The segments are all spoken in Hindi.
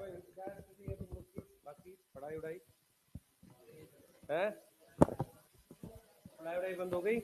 बाकी पढ़ाई उड़ाई है, पढ़ाई उड़ाई बंद हो गई।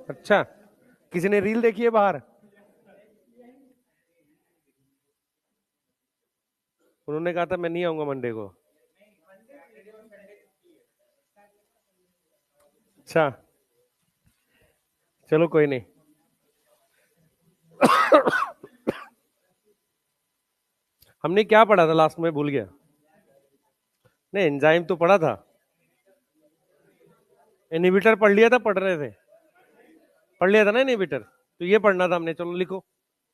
अच्छा, किसी ने रील देखी है बाहर? उन्होंने कहा था मैं नहीं आऊंगा मंडे को। अच्छा, चलो कोई नहीं। हमने क्या पढ़ा था लास्ट में, भूल गया। नहीं, एंजाइम तो पढ़ा था। इनहिबिटर पढ़ लिया था, पढ़ रहे थे, पढ़ लिया था ना इनहिबिटर। तो ये पढ़ना था हमने। चलो लिखो,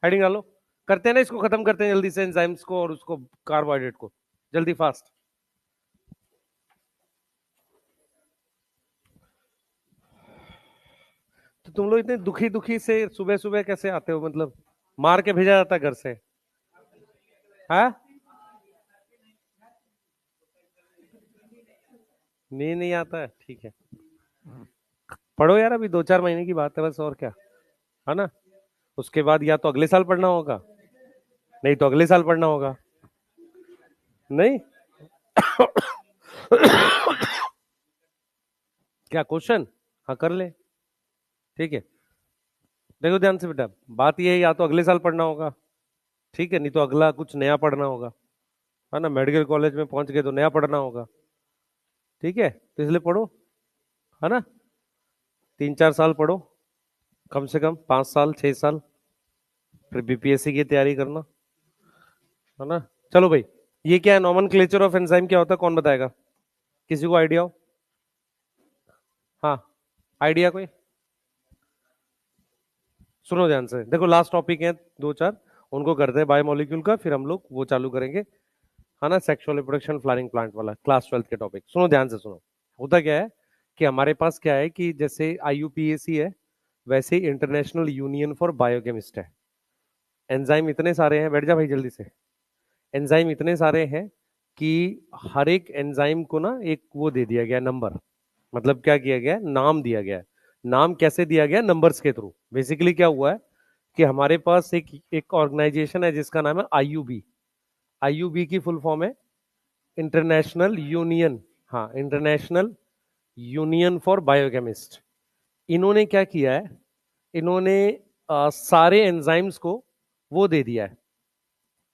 हेडिंग डालो। करते हैं ना, इसको खत्म करते हैं जल्दी से, एंजाइम्स को और उसको कार्बोहाइड्रेट को, जल्दी फास्ट। तो तुम लोग इतने दुखी दुखी से सुबह सुबह कैसे आते हो? मतलब मार के भेजा जाता घर से? हाँ, नहीं नहीं आता है, ठीक है। पढ़ो यार, अभी 2-4 महीने की बात है बस, और क्या है ना। उसके बाद या तो अगले साल पढ़ना होगा, नहीं तो अगले साल पढ़ना होगा। नहीं क्या क्वेश्चन? हाँ कर ले, ठीक है। देखो ध्यान से बेटा, बात ये है, या तो अगले साल पढ़ना होगा, ठीक है, नहीं तो अगला कुछ नया पढ़ना होगा, है ना। मेडिकल कॉलेज में पहुंच गए तो नया पढ़ना होगा, ठीक है। तो इसलिए पढ़ो, है ना। 3-4 साल पढ़ो, कम से कम 5 साल 6 साल, फिर बीपीएससी की तैयारी करना, है ना। चलो भाई, ये क्या है, नॉमेनक्लेचर ऑफ एंजाइम क्या होता है, कौन बताएगा? किसी को आइडिया हो? हाँ, आइडिया कोई? सुनो ध्यान से, देखो लास्ट टॉपिक है 2-4, उनको करते हैं बायोमोलिक्यूल का, फिर हम लोग वो चालू करेंगे, है ना, सेक्सुअल रिप्रोडक्शन फ्लावरिंग प्लांट वाला, क्लास 12 के टॉपिक। सुनो ध्यान से सुनो। होता क्या है कि हमारे पास क्या है कि जैसे आईयूपीएसी है, वैसे ही इंटरनेशनल यूनियन फॉर बायोकेमिस्ट है। एंजाइम इतने सारे हैं, बैठ जा भाई जल्दी से। एंजाइम इतने सारे हैं कि हर एक एंजाइम को ना एक वो दे दिया गया नंबर। मतलब क्या किया गया, नाम दिया गया। नाम कैसे दिया गया? नंबर्स के थ्रू। बेसिकली क्या हुआ है कि हमारे पास एक एक ऑर्गेनाइजेशन है जिसका नाम है आईयूबी। आईयूबी की फुल फॉर्म है इंटरनेशनल यूनियन, हाँ, इंटरनेशनल यूनियन फॉर बायोकेमिस्ट। इन्होंने क्या किया है, इन्होंने सारे एंजाइम्स को वो दे दिया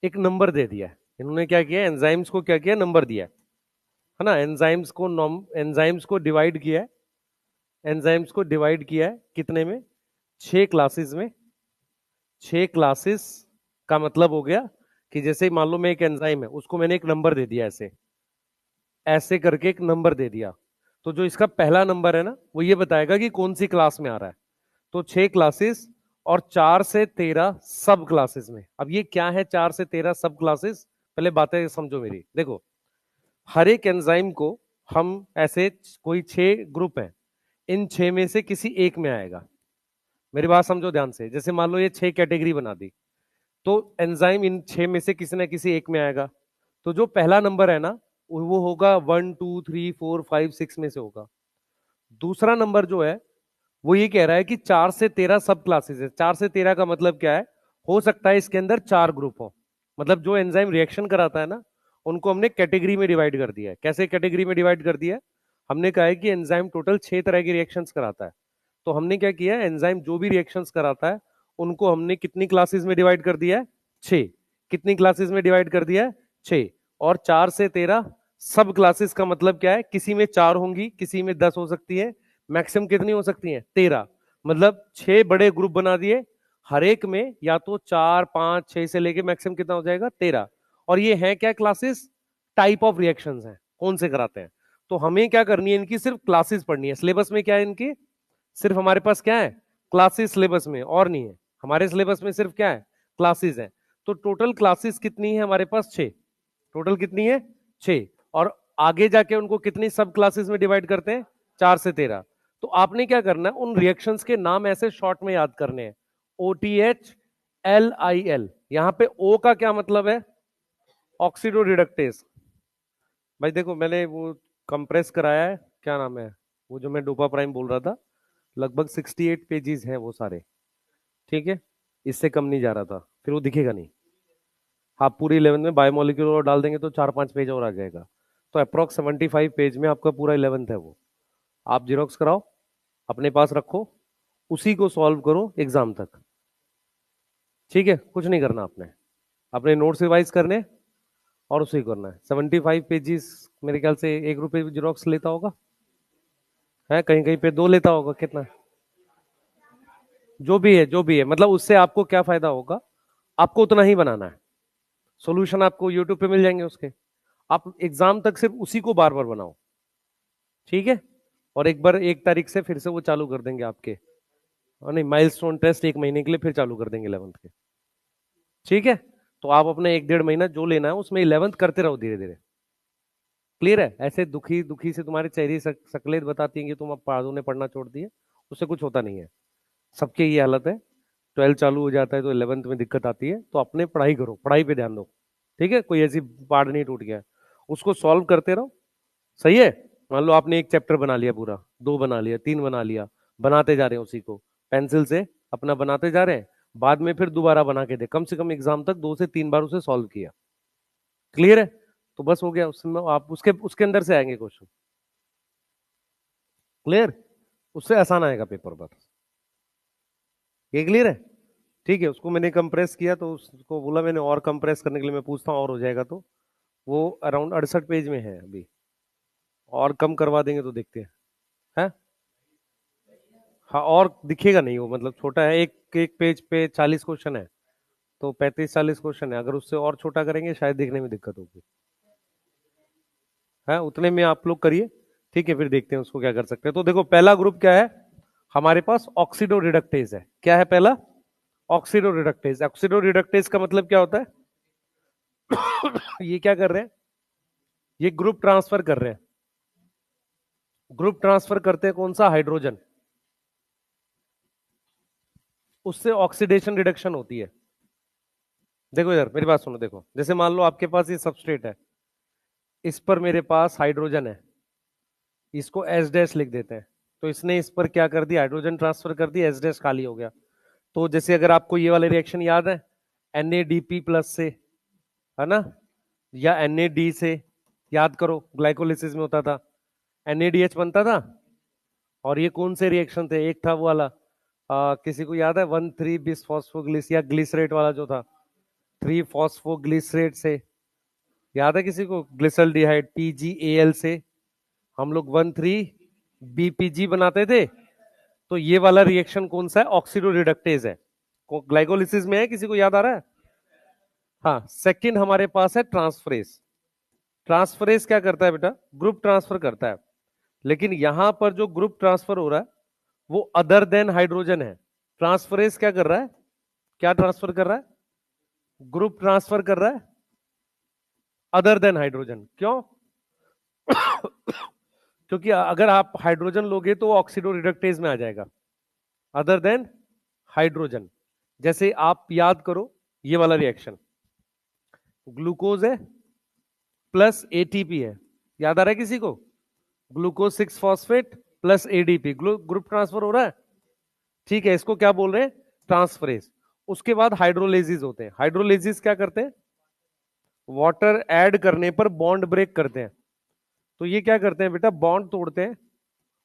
एक नंबर दे दिया है। इन्होंने क्या किया, एंजाइम्स को क्या किया, नंबर दिया है ना। एंजाइम्स को डिवाइड किया है। एंजाइम्स को डिवाइड किया है कितने में? 6 क्लासेस में। 6 क्लासेस का मतलब हो गया कि जैसे मान लो मैं एक एंजाइम है, उसको मैंने एक नंबर दे दिया, ऐसे ऐसे करके एक नंबर दे दिया। तो जो इसका पहला नंबर है ना, वो ये बताएगा कि कौन सी क्लास में आ रहा है। तो 6 क्लासेस और 4 से 13 सब क्लासेस में। अब ये क्या है 4 से 13 सब क्लासेस, पहले बातें समझो मेरी। देखो हर एक एंजाइम को हम ऐसे कोई 6 ग्रुप है, इन 6 में से किसी एक में आएगा। मेरी बात समझो ध्यान से। जैसे मान लो ये 6 कैटेगरी बना दी, तो एंजाइम इन 6 में से किसी ना किसी एक में आएगा। तो जो पहला नंबर है ना वो होगा 1 2 3 4 5 6 में से होगा। दूसरा नंबर जो है वो ये कह रहा है कि 4 से 13 सब क्लासेस है। 4 से 13 का मतलब क्या है, हो सकता है इसके अंदर 4 ग्रुप हो। मतलब जो एंजाइम रिएक्शन कराता है ना, उनको हमने कैटेगरी में डिवाइड कर दिया है। कैसे कैटेगरी में डिवाइड कर दिया है, हमने कहा है कि एंजाइम टोटल 6 तरह की रिएक्शंस कराता है। तो हमने क्या किया है, एंजाइम जो भी रिएक्शंस कराता है उनको हमने कितनी क्लासेस में डिवाइड कर दिया है, 6। कितनी क्लासेस में डिवाइड कर दिया है, 6। और 4 से 13 सब क्लासेस का मतलब क्या है, किसी में 4 होंगी, किसी में 10 हो सकती है, मैक्सिमम कितनी हो सकती है, 13। मतलब 6 बड़े ग्रुप बना दिए, हर एक में या तो 4 5 6 से लेके मैक्सिमम कितना हो जाएगा, 13। और ये है क्या क्लासेस, टाइप ऑफ रिएक्शंस हैं, कौन से कराते हैं। तो हमें क्या करनी है, इनकी सिर्फ क्लासेस पढ़नी है। सिलेबस में क्या है इनकी, सिर्फ हमारे पास क्या है, क्लासेस सिलेबस में, और नहीं है। हमारे सिलेबस में सिर्फ क्या है, क्लासेस है। तो टोटल क्लासेस कितनी है हमारे पास, 6। टोटल कितनी है, 6। और आगे जाके उनको कितनी सब क्लासेस में डिवाइड करते हैं, 4 से 13। तो आपने क्या करना है, उन रिएक्शंस के नाम ऐसे शॉर्ट में याद करने हैं, OTH LIL। यहां पे O का क्या मतलब है, ऑक्सीडो रिडक्टेज। भाई देखो मैंने वो कंप्रेस कराया है, क्या नाम है वो जो मैं डोपा प्राइम बोल रहा था, लगभग 68 पेजेस हैं वो सारे, ठीक है। इससे कम नहीं जा रहा था, फिर वो दिखेगा नहीं। आप पूरी 11 में बायोमोलिक्यूल और डाल देंगे तो 4 5 पेज और आ जाएगा। तो अप्रोक्स 75 पेज में आपका पूरा 11th है वो। आप जेरोक्स कराओ, अपने पास रखो, उसी को सॉल्व करो एग्जाम तक, ठीक है। कुछ नहीं करना आपने, अपने नोट्स रिवाइज करने और उसी को करना है। 75 पेजेस मेरे ख्याल से 1 रुपये जेरोक्स लेता होगा, है कहीं कहीं पे 2 लेता होगा, कितना, जो भी है जो भी है। मतलब उससे आपको क्या फायदा होगा, आपको उतना ही बनाना है। सॉल्यूशन आपको यूट्यूब पे मिल जाएंगे उसके, आप एग्जाम तक सिर्फ उसी को बार बार बनाओ, ठीक है। और एक बार 1 तारीख से फिर से वो चालू कर देंगे आपके, और नहीं, माइलस्टोन टेस्ट 1 महीने के लिए फिर चालू कर देंगे 11th के, ठीक है। तो आप अपने 1 1.5 महीना जो लेना है उसमें 11th करते रहो धीरे धीरे। क्लियर है, ऐसे दुखी दुखी से तुम्हारे चेहरे शक्लें बताती हैं कि तुम अब पढ़ादो ने पढ़ना छोड़ दिए, उससे कुछ होता नहीं है। सबके ये हालत है, 12 चालू हो जाता है तो 11th में दिक्कत आती है। तो अपने पढ़ाई करो, पढ़ाई पे ध्यान दो, ठीक है। कोई ऐसी पार्ट नहीं टूट गया, उसको सॉल्व करते रहो, सही है। मान लो आपने एक चैप्टर बना लिया पूरा, 2 बना लिया, 3 बना लिया, बनाते जा रहे हैं उसी को पेंसिल से, अपना बनाते जा रहे हैं। बाद में फिर दोबारा बना के दे, कम से कम एग्जाम तक 2 से 3 बार उसे सॉल्व किया। क्लियर है, तो बस हो गया, उसमें आप उसके उसके अंदर से आएंगे क्वेश्चन। क्लियर, उससे आसान आएगा पेपर पर। ये क्लियर है, ठीक है। उसको मैंने कंप्रेस किया, तो उसको बोला मैंने और कंप्रेस करने के लिए, मैं पूछता हूँ और हो जाएगा। तो वो अराउंड 68 पेज में है अभी, और कम करवा देंगे तो देखते हैं, है। हाँ, और दिखेगा नहीं वो, मतलब छोटा है, एक एक पेज पे 40 क्वेश्चन है, तो 35 40 क्वेश्चन है। अगर उससे और छोटा करेंगे शायद देखने में दिक्कत होगी, है। उतने में आप लोग करिए, ठीक है, फिर देखते हैं उसको क्या कर सकते हैं। तो देखो पहला ग्रुप क्या है हमारे पास, ऑक्सीडो रिडक्टेज है। क्या है पहला, ऑक्सीडो रिडक्टेज। ऑक्सीडो रिडक्टेज का मतलब क्या होता है ये क्या कर रहे हैं, ये ग्रुप ट्रांसफर कर रहे हैं। ग्रुप ट्रांसफर करते हैं कौन सा, हाइड्रोजन, उससे ऑक्सीडेशन रिडक्शन होती है। देखो इधर मेरी बात सुनो, देखो जैसे मान लो आपके पास ये सबस्ट्रेट है, इस पर मेरे पास हाइड्रोजन है, इसको एच डैश लिख देते हैं। तो इसने इस पर क्या कर दिया, हाइड्रोजन ट्रांसफर कर दिया, एच डैश खाली हो गया। तो जैसे अगर आपको ये वाले रिएक्शन याद है, NADP+ से, है ना, या NAD से, याद करो ग्लाइकोलिसिस में होता था, NADH बनता था। और ये कौन से रिएक्शन थे, एक था वो वाला, किसी को याद है, 1,3 बिसफॉस्फोग्लिस या ग्लिसरेट वाला जो था, 3 फॉस्फोग्लिसरेट से, याद है किसी को, ग्लिसल्डिहाइड PgAl से हम लोग 1,3 BPG बनाते थे। तो ये वाला रिएक्शन कौन सा है, ऑक्सीडो रिडक्टेज है, ग्लाइकोलिसिस में है, किसी को याद आ रहा है। हाँ, सेकंड हमारे पास है ट्रांसफरेज। ट्रांसफरेज क्या करता है बेटा, ग्रुप ट्रांसफर करता है। लेकिन यहां पर जो ग्रुप ट्रांसफर हो रहा है वो अदर देन हाइड्रोजन है। ट्रांसफरेज क्या कर रहा है? क्या ट्रांसफर कर रहा है? ग्रुप ट्रांसफर कर रहा है अदर देन हाइड्रोजन। क्यों? क्योंकि अगर आप हाइड्रोजन लोगे तो ऑक्सीडो रिडक्टेज में आ जाएगा, अदर देन हाइड्रोजन। जैसे आप याद करो ये वाला रिएक्शन, ग्लूकोज है प्लस एटीपी है, याद आ रहा है किसी को? Glucose 6 phosphate plus ADP, group transfer हो रहा है। ठीक है, इसको क्या बोल रहे हैं? ट्रांसफरेज। उसके बाद हाइड्रोलेसिस होते हैं। हाइड्रोलेसिस क्या करते हैं? वाटर ऐड करने पर बॉन्ड ब्रेक करते हैं। तो ये क्या करते हैं बेटा? बॉन्ड तोड़ते हैं,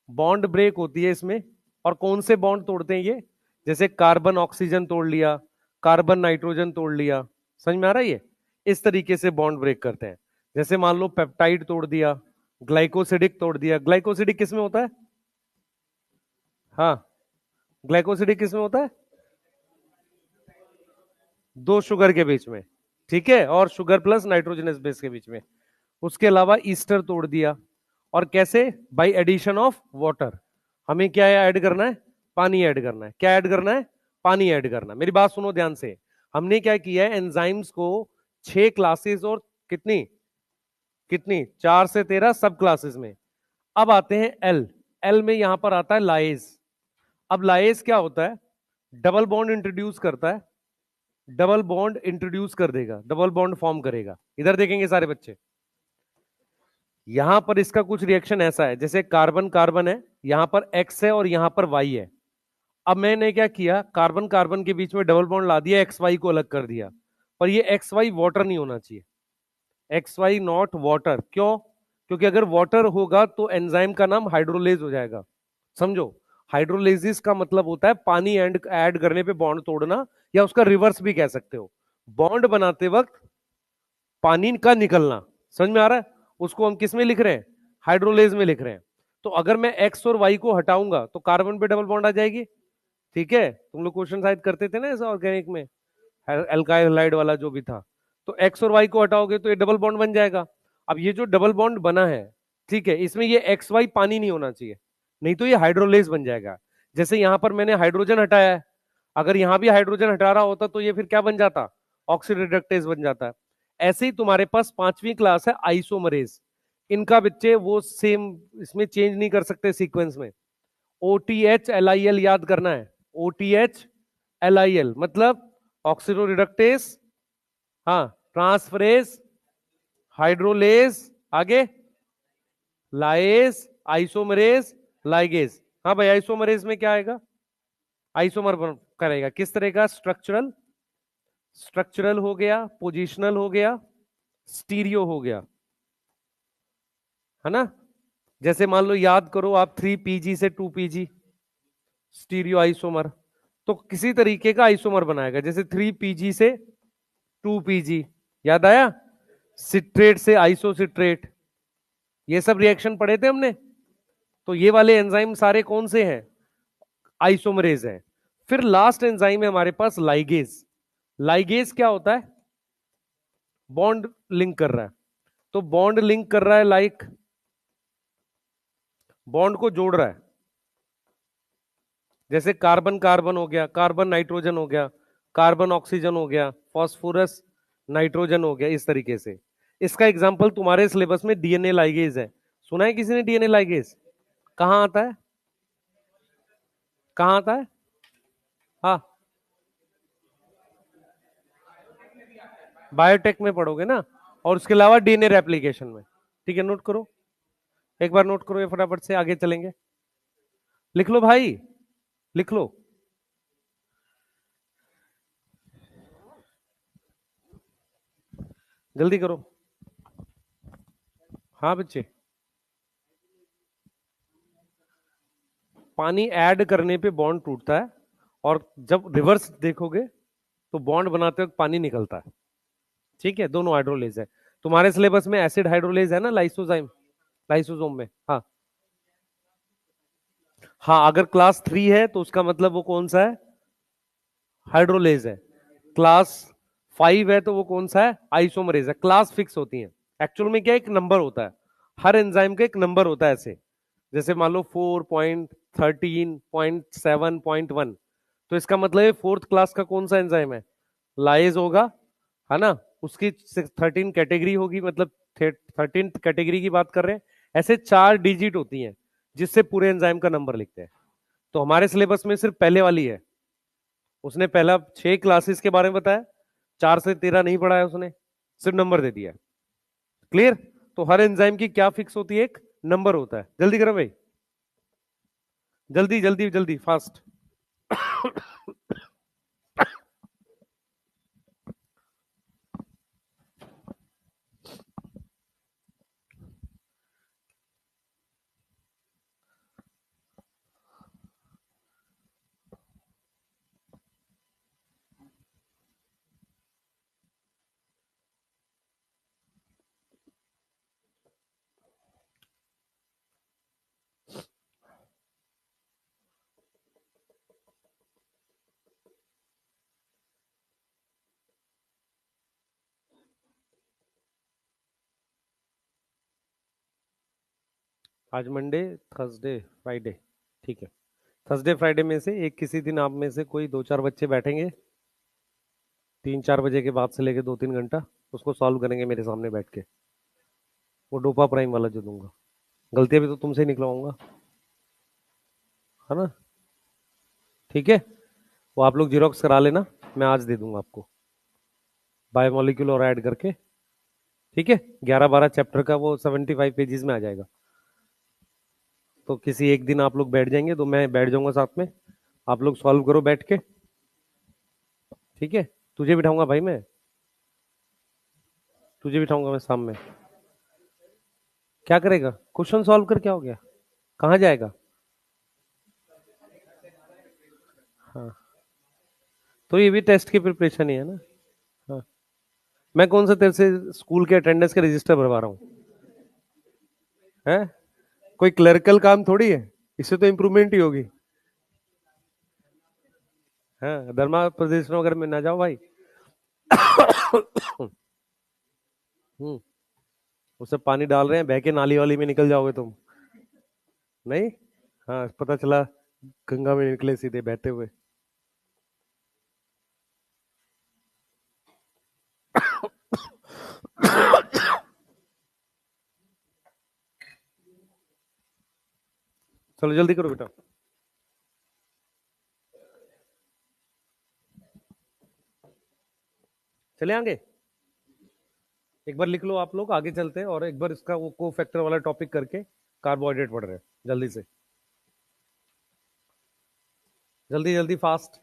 बॉन्ड ब्रेक होती है इसमें। और कौन से बॉन्ड तोड़ते हैं ये? जैसे कार्बन ऑक्सीजन तोड़ लिया, कार्बन नाइट्रोजन तोड़ लिया। समझ में आ रहा है? ये इस तरीके से बॉन्ड ब्रेक करते हैं। जैसे मान लो पेप्टाइड तोड़ दिया, ग्लाइकोसिडिक तोड़ दिया। ग्लाइकोसिडिक किसमें होता है? हाँ, ग्लाइकोसिडिक किसमें होता है? दो शुगर के बीच में, ठीक है, और शुगर प्लस नाइट्रोजनस बेस के बीच में। उसके अलावा ईस्टर तोड़ दिया। और कैसे? By addition of water. हमें क्या ऐड करना है? पानी ऐड करना है। क्या ऐड करना है? पानी ऐड करना है। मेरी बात सुनो ध्यान से। हमने क्या किया है? एंजाइम्स को 6 क्लासेस और कितनी कितनी 4 से 13 सब क्लासेस में। अब आते हैं एल। एल में यहां पर आता है लाइज। अब लाइज क्या होता है? डबल बॉन्ड इंट्रोड्यूस करता है, डबल बॉन्ड इंट्रोड्यूस कर देगा, डबल बॉन्ड फॉर्म करेगा। इधर देखेंगे सारे बच्चे, यहां पर इसका कुछ रिएक्शन ऐसा है, जैसे कार्बन कार्बन है, यहां पर एक्स है और यहां पर वाई है। अब मैंने क्या किया? कार्बन कार्बन के बीच में डबल बॉन्ड ला दिया, एक्स वाई को अलग कर दिया। पर ये एक्स वाई वाटर नहीं होना चाहिए, एक्स वाई नॉट वाटर। क्यों? क्योंकि अगर वाटर होगा तो एंजाइम का नाम हाइड्रोलेज हो जाएगा। समझो, हाइड्रोलेसिस का मतलब होता है पानी ऐड करने पे बॉन्ड तोड़ना, या उसका रिवर्स भी कह सकते हो, बॉन्ड बनाते वक्त पानी का निकलना। समझ में आ रहा है? उसको हम किस में लिख रहे हैं? हाइड्रोलेज में लिख रहे हैं। तो अगर मैं एक्स और वाई को हटाऊंगा तो कार्बन पे डबल बॉन्ड आ जाएगी। ठीक है, तुम लोग क्वेश्चन शायद करते थे ना ऐसा ऑर्गेनिक में, एल्काइल हाइड वाला जो भी था। तो एक्स और वाई को हटाओगे तो ये डबल बॉन्ड बन जाएगा। अब ये जो डबल बॉन्ड बना है, ठीक है, इसमें ये एक्स वाई पानी नहीं होना चाहिए, नहीं तो ये हाइड्रोलेज बन जाएगा। जैसे यहां पर मैंने हाइड्रोजन हटाया है, अगर यहां भी हाइड्रोजन हटा रहा होता तो ये फिर क्या बन जाता? ऑक्सीडेटिव बन जाता है। ऐसे ही तुम्हारे पास 5वीं क्लास है आइसोमरेज। इनका बच्चे वो सेम इसमें चेंज नहीं कर सकते सीक्वेंस में। OTH-LIL याद करना है। OTH-LIL मतलब ऑक्सीडो रिडक्टेस, हाँ, ट्रांसफरेज, हाइड्रोलेज, आगे लाएज, आइसोमरेज, लाइगेज। हाँ भाई, आइसोमरेज में क्या आएगा? आइसोमर करेगा। किस तरह का? स्ट्रक्चरल, स्ट्रक्चरल हो गया, पोजिशनल हो गया, स्टीरियो हो गया, है ना? जैसे मान लो, याद करो आप 3PG से 2PG स्टीरियो आइसोमर, तो किसी तरीके का आइसोमर बनाएगा। जैसे 3PG से 2PG, याद आया? सिट्रेट से आइसोसिट्रेट, ये सब रिएक्शन पढ़े थे हमने। तो ये वाले एंजाइम सारे कौन से हैं? आइसोमरेज है। फिर लास्ट एंजाइम है हमारे पास लाइगेज। लाइगेज क्या होता है? बॉन्ड लिंक कर रहा है। तो बॉन्ड लिंक कर रहा है, लाइक बॉन्ड को जोड़ रहा है। जैसे कार्बन कार्बन हो गया, कार्बन नाइट्रोजन हो गया, कार्बन ऑक्सीजन हो गया, फास्फोरस नाइट्रोजन हो गया, इस तरीके से। इसका एग्जांपल तुम्हारे सिलेबस में डीएनए लाइगेज है। सुना है किसी ने डीएनए लाइगेज? कहां आता है? कहां आता है? हाँ, बायोटेक में पढ़ोगे ना, और उसके अलावा डीएनए रेप्लिकेशन में। ठीक है, नोट करो, एक बार नोट करो, ये फटाफट से आगे चलेंगे। लिख लो भाई, लिख लो। जल्दी करो। हाँ बच्चे, पानी ऐड करने पे बॉन्ड टूटता है, और जब रिवर्स देखोगे तो बॉन्ड बनाते वक्त पानी निकलता है। ठीक है, दोनों हाइड्रोलेज है। तुम्हारे सिलेबस में एसिड हाइड्रोलेज है ना, लाइसोजाइम, लाइसोसोम में। हाँ हाँ, अगर क्लास 3 है तो उसका मतलब वो कौन सा है? हाइड्रोलेज है। क्लास 5 है तो वो कौन सा है? आइसोमरेज है। क्लास फिक्स होती है। एक्चुअल में क्या, एक नंबर होता है, हर एंजाइम का एक नंबर होता है ऐसे। जैसे मान लो 4.13.7.1, तो इसका मतलब है फोर्थ क्लास का कौन सा एंजाइम है, लाइज होगा, है ना। उसकी 13 कैटेगरी होगी, मतलब 13 कैटेगरी की बात कर रहे हैं। ऐसे 4 डिजिट होती हैं जिससे पूरे एंजाइम का नंबर लिखते हैं। तो हमारे सिलेबस में सिर्फ पहले वाली है। उसने पहला 6 क्लासेस के बारे में बताया, 4 से 13 नहीं पढ़ा है उसने, सिर्फ नंबर दे दिया है। क्लियर। तो हर एंजाइम की क्या फिक्स होती है, एक नंबर होता है। जल्दी करो भाई, जल्दी जल्दी जल्दी फास्ट। आज मंडे, थर्सडे, फ्राइडे, ठीक है। थर्सडे फ्राइडे में से एक किसी दिन आप में से कोई 2-4 बच्चे बैठेंगे, 3-4 बजे के बाद से लेके 2-3 घंटा उसको सॉल्व करेंगे मेरे सामने बैठ के। वो डोपा प्राइम वाला जो दूंगा, गलतियां भी तो तुमसे ही निकलवाऊंगा, है ना। ठीक है, वो आप लोग जीरोक्स करा लेना, मैं आज दे दूंगा आपको बायोमोलिक्यूल और ऐड करके। ठीक है, 11-12 चैप्टर का वो 75 पेजेस में आ जाएगा। तो किसी एक दिन आप लोग बैठ जाएंगे तो मैं बैठ जाऊंगा साथ में, आप लोग सॉल्व करो बैठ के। ठीक है, तुझे बिठाऊंगा भाई मैं, तुझे बिठाऊंगा मैं शाम में। क्या करेगा, क्वेश्चन सॉल्व कर, क्या हो गया, कहाँ जाएगा। हाँ, तो ये भी टेस्ट की प्रिपरेशन ही है ना। हाँ, मैं कौन सा तेरे से स्कूल के अटेंडेंस के रजिस्टर भरवा रहा हूँ, है। कोई क्लरिकल काम थोड़ी है, इससे तो इम्प्रूवमेंट ही होगी। हाँ, धर्मा प्रदेश नगर में ना जाओ भाई। हम्म, उससे पानी डाल रहे हैं, बह के नाली वाली में निकल जाओगे तुम। नहीं, हाँ पता चला गंगा में निकले सीधे बहते हुए। चलो जल्दी करो बेटा, चले आगे। एक बार लिख लो आप लोग, आगे चलते हैं और एक बार इसका वो को फैक्टर वाला टॉपिक करके कार्बोहाइड्रेट पढ़ रहे हैं, जल्दी से, जल्दी जल्दी फास्ट।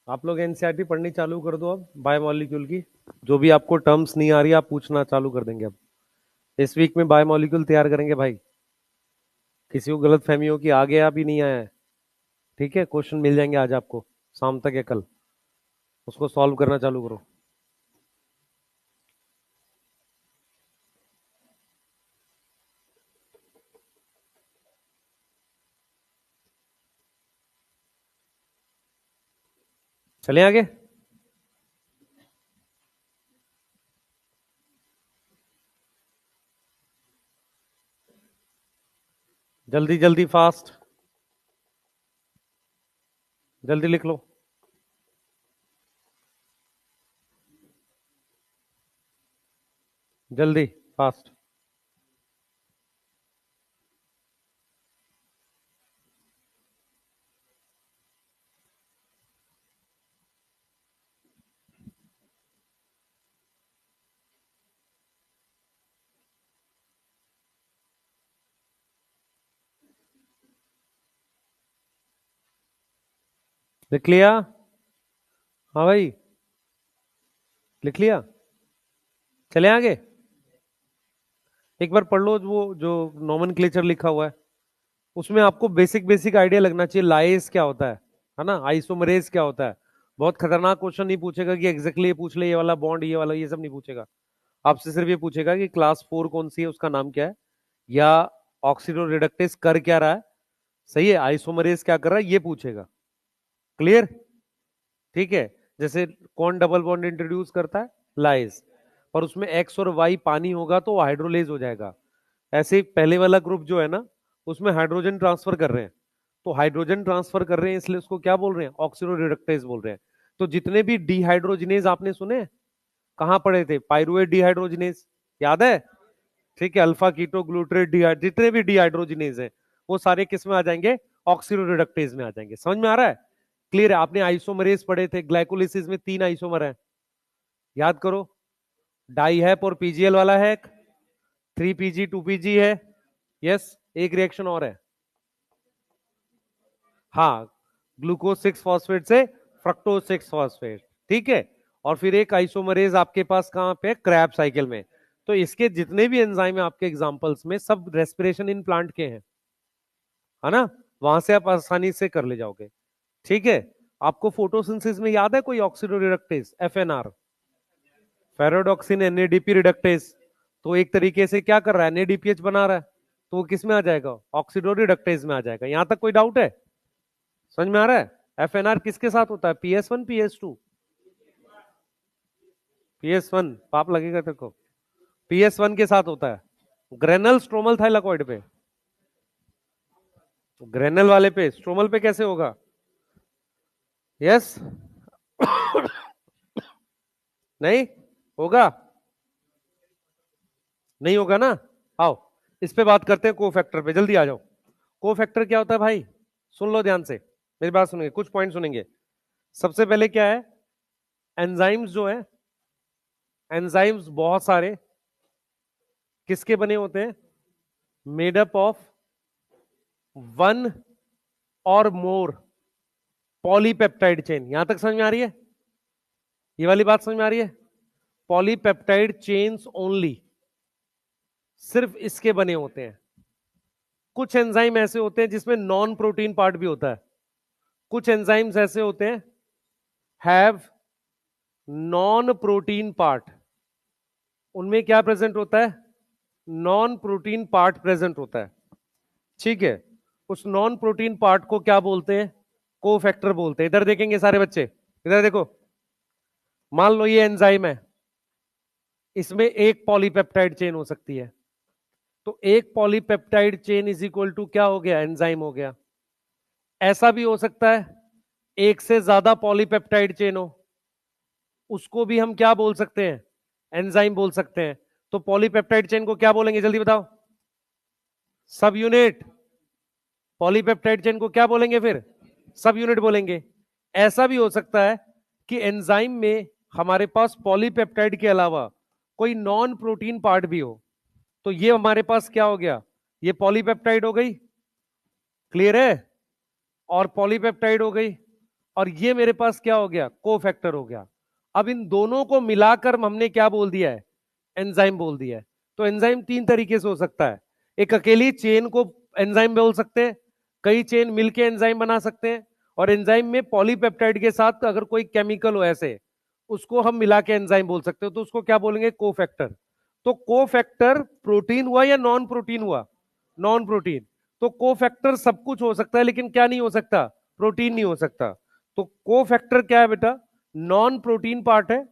आप लोग एनसीईआरटी पढ़नी चालू कर दो अब, बायोमोलिक्यूल की। जो भी आपको टर्म्स नहीं आ रही आप पूछना चालू कर देंगे अब। इस वीक में बायोमोलिक्यूल तैयार करेंगे भाई। किसी को गलत फहमी हो कि आ गया भी नहीं आया है, ठीक है, क्वेश्चन मिल जाएंगे आज आपको, शाम तक या कल, उसको सॉल्व करना चालू करो। चले आगे, जल्दी जल्दी फास्ट, जल्दी लिख लो, जल्दी फास्ट। लिख लिया, हाँ भाई, लिख लिया। चले आगे, एक बार पढ़ लो वो जो नोमेनक्लेचर लिखा हुआ है, उसमें आपको बेसिक बेसिक आइडिया लगना चाहिए, लाइस क्या होता है ना, आइसोमरेज क्या होता है। बहुत खतरनाक क्वेश्चन नहीं पूछेगा कि एग्जैक्टली ये पूछ ले, ये वाला बॉन्ड, ये वाला, ये सब नहीं पूछेगा। आपसे सिर्फ ये पूछेगा कि क्लास 4 कौन सी है, उसका नाम क्या है, या ऑक्सीडो रिडक्टेस कर क्या रहा है, सही है, आइसोमरेज क्या कर रहा है, ये पूछेगा। क्लियर, ठीक है। जैसे कौन डबल बॉन्ड इंट्रोड्यूस करता है? लाइज। पर उसमें एक्स और वाई पानी होगा तो हाइड्रोलेज हो जाएगा। ऐसे ही पहले वाला ग्रुप जो है ना, उसमें हाइड्रोजन ट्रांसफर कर रहे हैं, तो हाइड्रोजन ट्रांसफर कर रहे हैं इसलिए उसको क्या बोल रहे हैं? ऑक्सीडो रिडक्टेज बोल रहे हैं। तो जितने भी डिहाइड्रोजिनेज आपने सुने, कहां पढ़े थे? पायरुवेट डिहाइड्रोजिनेज, याद है? ठीक है, अल्फा कीटो ग्लूट्रेट जितने भी डिहाइड्रोजिनेज है वो सारे किस में आ जाएंगे? ऑक्सीडो रिडक्टेज में आ जाएंगे। समझ में आ रहा है? क्लियर है? आपने आइसोमरेज पढ़े थे, ग्लाइकोलिसिस में 3 आइसोमर है, याद करो। डाई है और पीजीएल वाला है, 3 PG 2 PG है। यस, एक रिएक्शन और है, हाँ, ग्लूकोज 6 फॉस्फेट से फ्रक्टोज 6 फॉस्फेट। ठीक है, और फिर एक आइसोमरेज आपके पास कहां पे? क्रैब साइकिल में। तो इसके जितने भी एंजाइम है आपके एग्जांपल्स में, सब रेस्पिरेशन इन प्लांट के हैं, है ना? वहां से आप आसानी से कर ले जाओगे। ठीक है, आपको फोटोसिंथेसिस में याद है कोई oxidoreductase? FNR, ferredoxin NADP reductase. तो एक तरीके से क्या कर रहा है? एनएडीपीएच बना रहा है, तो वो किस में आ जाएगा? ऑक्सीडो रिडक्टेज में आ जाएगा। यहां तक कोई डाउट है? समझ में आ रहा है? एफएनआर किसके साथ होता है? PS1 PS2? PS1 पाप लगेगा तेरे को, PS1 के साथ होता है। ग्रेनल स्ट्रोमल थाइलाकॉइड पे, ग्रेनल वाले पे, स्ट्रोमल पे कैसे होगा? यस नहीं होगा, नहीं होगा ना। आओ इस पे बात करते हैं, कोफैक्टर पे, जल्दी आ जाओ। कोफैक्टर क्या होता है भाई? सुन लो ध्यान से, मेरी बात सुनेंगे, कुछ पॉइंट सुनेंगे। सबसे पहले क्या है? एंजाइम्स जो है, एंजाइम्स बहुत सारे किसके बने होते हैं? मेड अप ऑफ वन और मोर पॉलीपेप्टाइड चेन। यहां तक समझ में आ रही है? ये वाली बात समझ में आ रही है? पॉलीपेप्टाइड चेन्स ओनली, सिर्फ इसके बने होते हैं। कुछ एंजाइम ऐसे होते हैं जिसमें नॉन प्रोटीन पार्ट भी होता है, कुछ एंजाइम्स ऐसे होते हैं हैव नॉन प्रोटीन पार्ट। उनमें क्या प्रेजेंट होता है? नॉन प्रोटीन पार्ट प्रेजेंट होता है। ठीक है, उस नॉन प्रोटीन पार्ट को क्या बोलते हैं? कोफैक्टर बोलते हैं। इधर देखेंगे सारे बच्चे, इधर देखो। मान लो ये एंजाइम है, इसमें एक पॉलीपेप्टाइड चेन हो सकती है, तो एक polypeptide chain is equal to क्या हो गया? एंजाइम हो गया। ऐसा भी हो सकता है एक से ज्यादा पॉलीपेप्टाइड चेन हो, उसको भी हम क्या बोल सकते हैं? एंजाइम बोल सकते हैं। तो पॉलीपेप्टाइड चेन को क्या बोलेंगे? जल्दी बताओ। सब यूनिट। पॉलीपेप्टाइड चेन को क्या बोलेंगे फिर? सब यूनिट बोलेंगे। ऐसा भी हो सकता है कि एंजाइम में हमारे पास पॉलीपेप्टाइड के अलावा कोई नॉन प्रोटीन पार्ट भी हो, तो ये हमारे पास क्या हो गया? ये पॉलीपेप्टाइड हो गई, क्लियर है? और पॉलीपेप्टाइड हो गई, और ये मेरे पास क्या हो गया? कोफैक्टर हो गया। अब इन दोनों को मिलाकर हमने क्या बोल दिया है? एंजाइम बोल दिया है। तो एंजाइम 3 तरीके से हो सकता है। एक अकेली चेन को एंजाइम बोल सकते हैं, कई चेन मिलके एंजाइम बना सकते हैं, और एंजाइम में पॉलीपेप्टाइड के साथ अगर कोई केमिकल हो ऐसे, उसको हम मिला के एंजाइम बोल सकते हो, तो उसको क्या बोलेंगे? कोफैक्टर। तो कोफैक्टर प्रोटीन हुआ या नॉन प्रोटीन हुआ? Non protein. तो कोफैक्टर सब कुछ हो सकता है, लेकिन क्या नहीं हो सकता? प्रोटीन नहीं हो सकता। तो कोफैक्टर क्या है बेटा? नॉन प्रोटीन पार्ट है,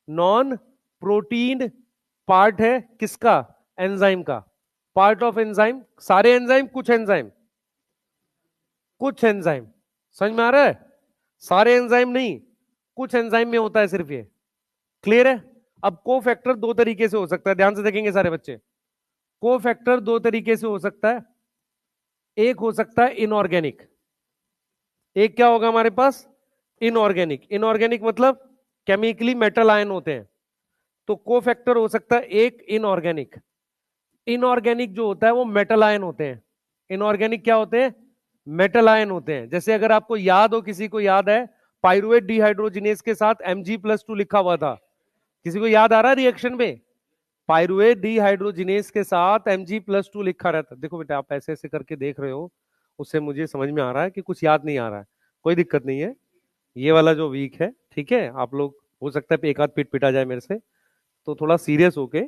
नॉन प्रोटीन पार्ट है किसका? एंजाइम का। पार्ट ऑफ एंजाइम, सारे एंजाइम, कुछ एंजाइम, कुछ एंजाइम। समझ में आ रहा है? सारे एंजाइम नहीं, कुछ एंजाइम में होता है सिर्फ ये। क्लियर है? अब कोफैक्टर 2 तरीके से हो सकता है, ध्यान से देखेंगे सारे बच्चे। कोफैक्टर 2 तरीके से हो सकता है। एक हो सकता है इनऑर्गेनिक, एक क्या होगा हमारे पास? इनऑर्गेनिक। इनऑर्गेनिक मतलब केमिकली मेटल आयन होते हैं, तो कोफैक्टर हो सकता है एक इनऑर्गेनिक। इनऑर्गेनिक जो होता है वो मेटल आयन होते हैं। इनऑर्गेनिक क्या होते हैं? मेटल आयन होते हैं। जैसे अगर आपको याद हो, किसी को याद है, पायरुवेट डिहाइड्रोजिनेज के साथ Mg+2 लिखा हुआ था, किसी को याद आ रहा है रिएक्शन में? पायरुवेट डिहाइड्रोजिनेज के साथ Mg+2 लिखा रहता। देखो बेटा, आप ऐसे ऐसे करके देख रहे हो, उससे मुझे समझ में आ रहा है कि कुछ याद नहीं आ रहा है। कोई दिक्कत नहीं है, ये वाला जो वीक है, ठीक है, आप लोग हो सकता है एक आध पीट पिटा जाए मेरे से, तो थोड़ा सीरियस होके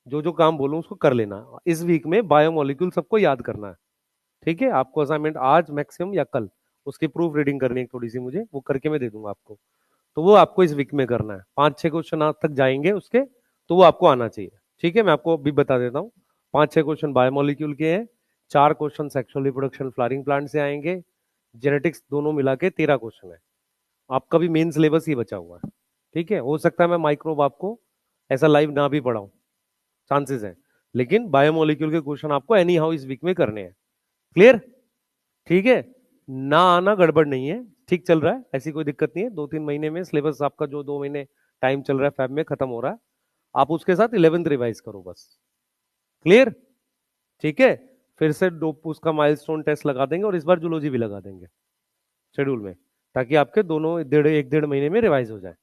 जो जो काम बोलूं उसको कर लेना। इस वीक में बायोमोलिक्यूल सबको याद करना है, ठीक है? आपको असाइनमेंट आज मैक्सिमम या कल उसकी प्रूफ रीडिंग करनी है थोड़ी सी, मुझे वो करके मैं दे दूंगा आपको। तो वो आपको इस वीक में करना है। 5-6 क्वेश्चन आज तक जाएंगे उसके, तो वो आपको आना चाहिए। ठीक है, मैं आपको अभी बता देता हूँ। 5-6 क्वेश्चन बायोमोलिक्यूल के हैं, 4 question sexual reproduction flowering plant से आएंगे, जेनेटिक्स दोनों मिला के 13 क्वेश्चन है। आपका भी मेन सिलेबस ही बचा हुआ है। ठीक है, हो सकता है मैं माइक्रोब आपको ऐसा लाइव ना भी पढ़ाऊं, चांसेस है, लेकिन बायोमोलिक्यूल के क्वेश्चन आपको एनी हाउ इस वीक में करने हैं। क्लियर? ठीक है, ना आना गड़बड़ नहीं है, ठीक चल रहा है, ऐसी कोई दिक्कत नहीं है। 2-3 महीने में सिलेबस आपका जो 2 महीने टाइम चल रहा है फैब में खत्म हो रहा है, आप उसके साथ 11th रिवाइज करो बस। क्लियर? ठीक है, फिर से डोप उसका माइलस्टोन टेस्ट लगा देंगे और इस बार जूलॉजी भी लगा देंगे शेड्यूल में, ताकि आपके दोनों 1.5 महीने में रिवाइज हो जाए।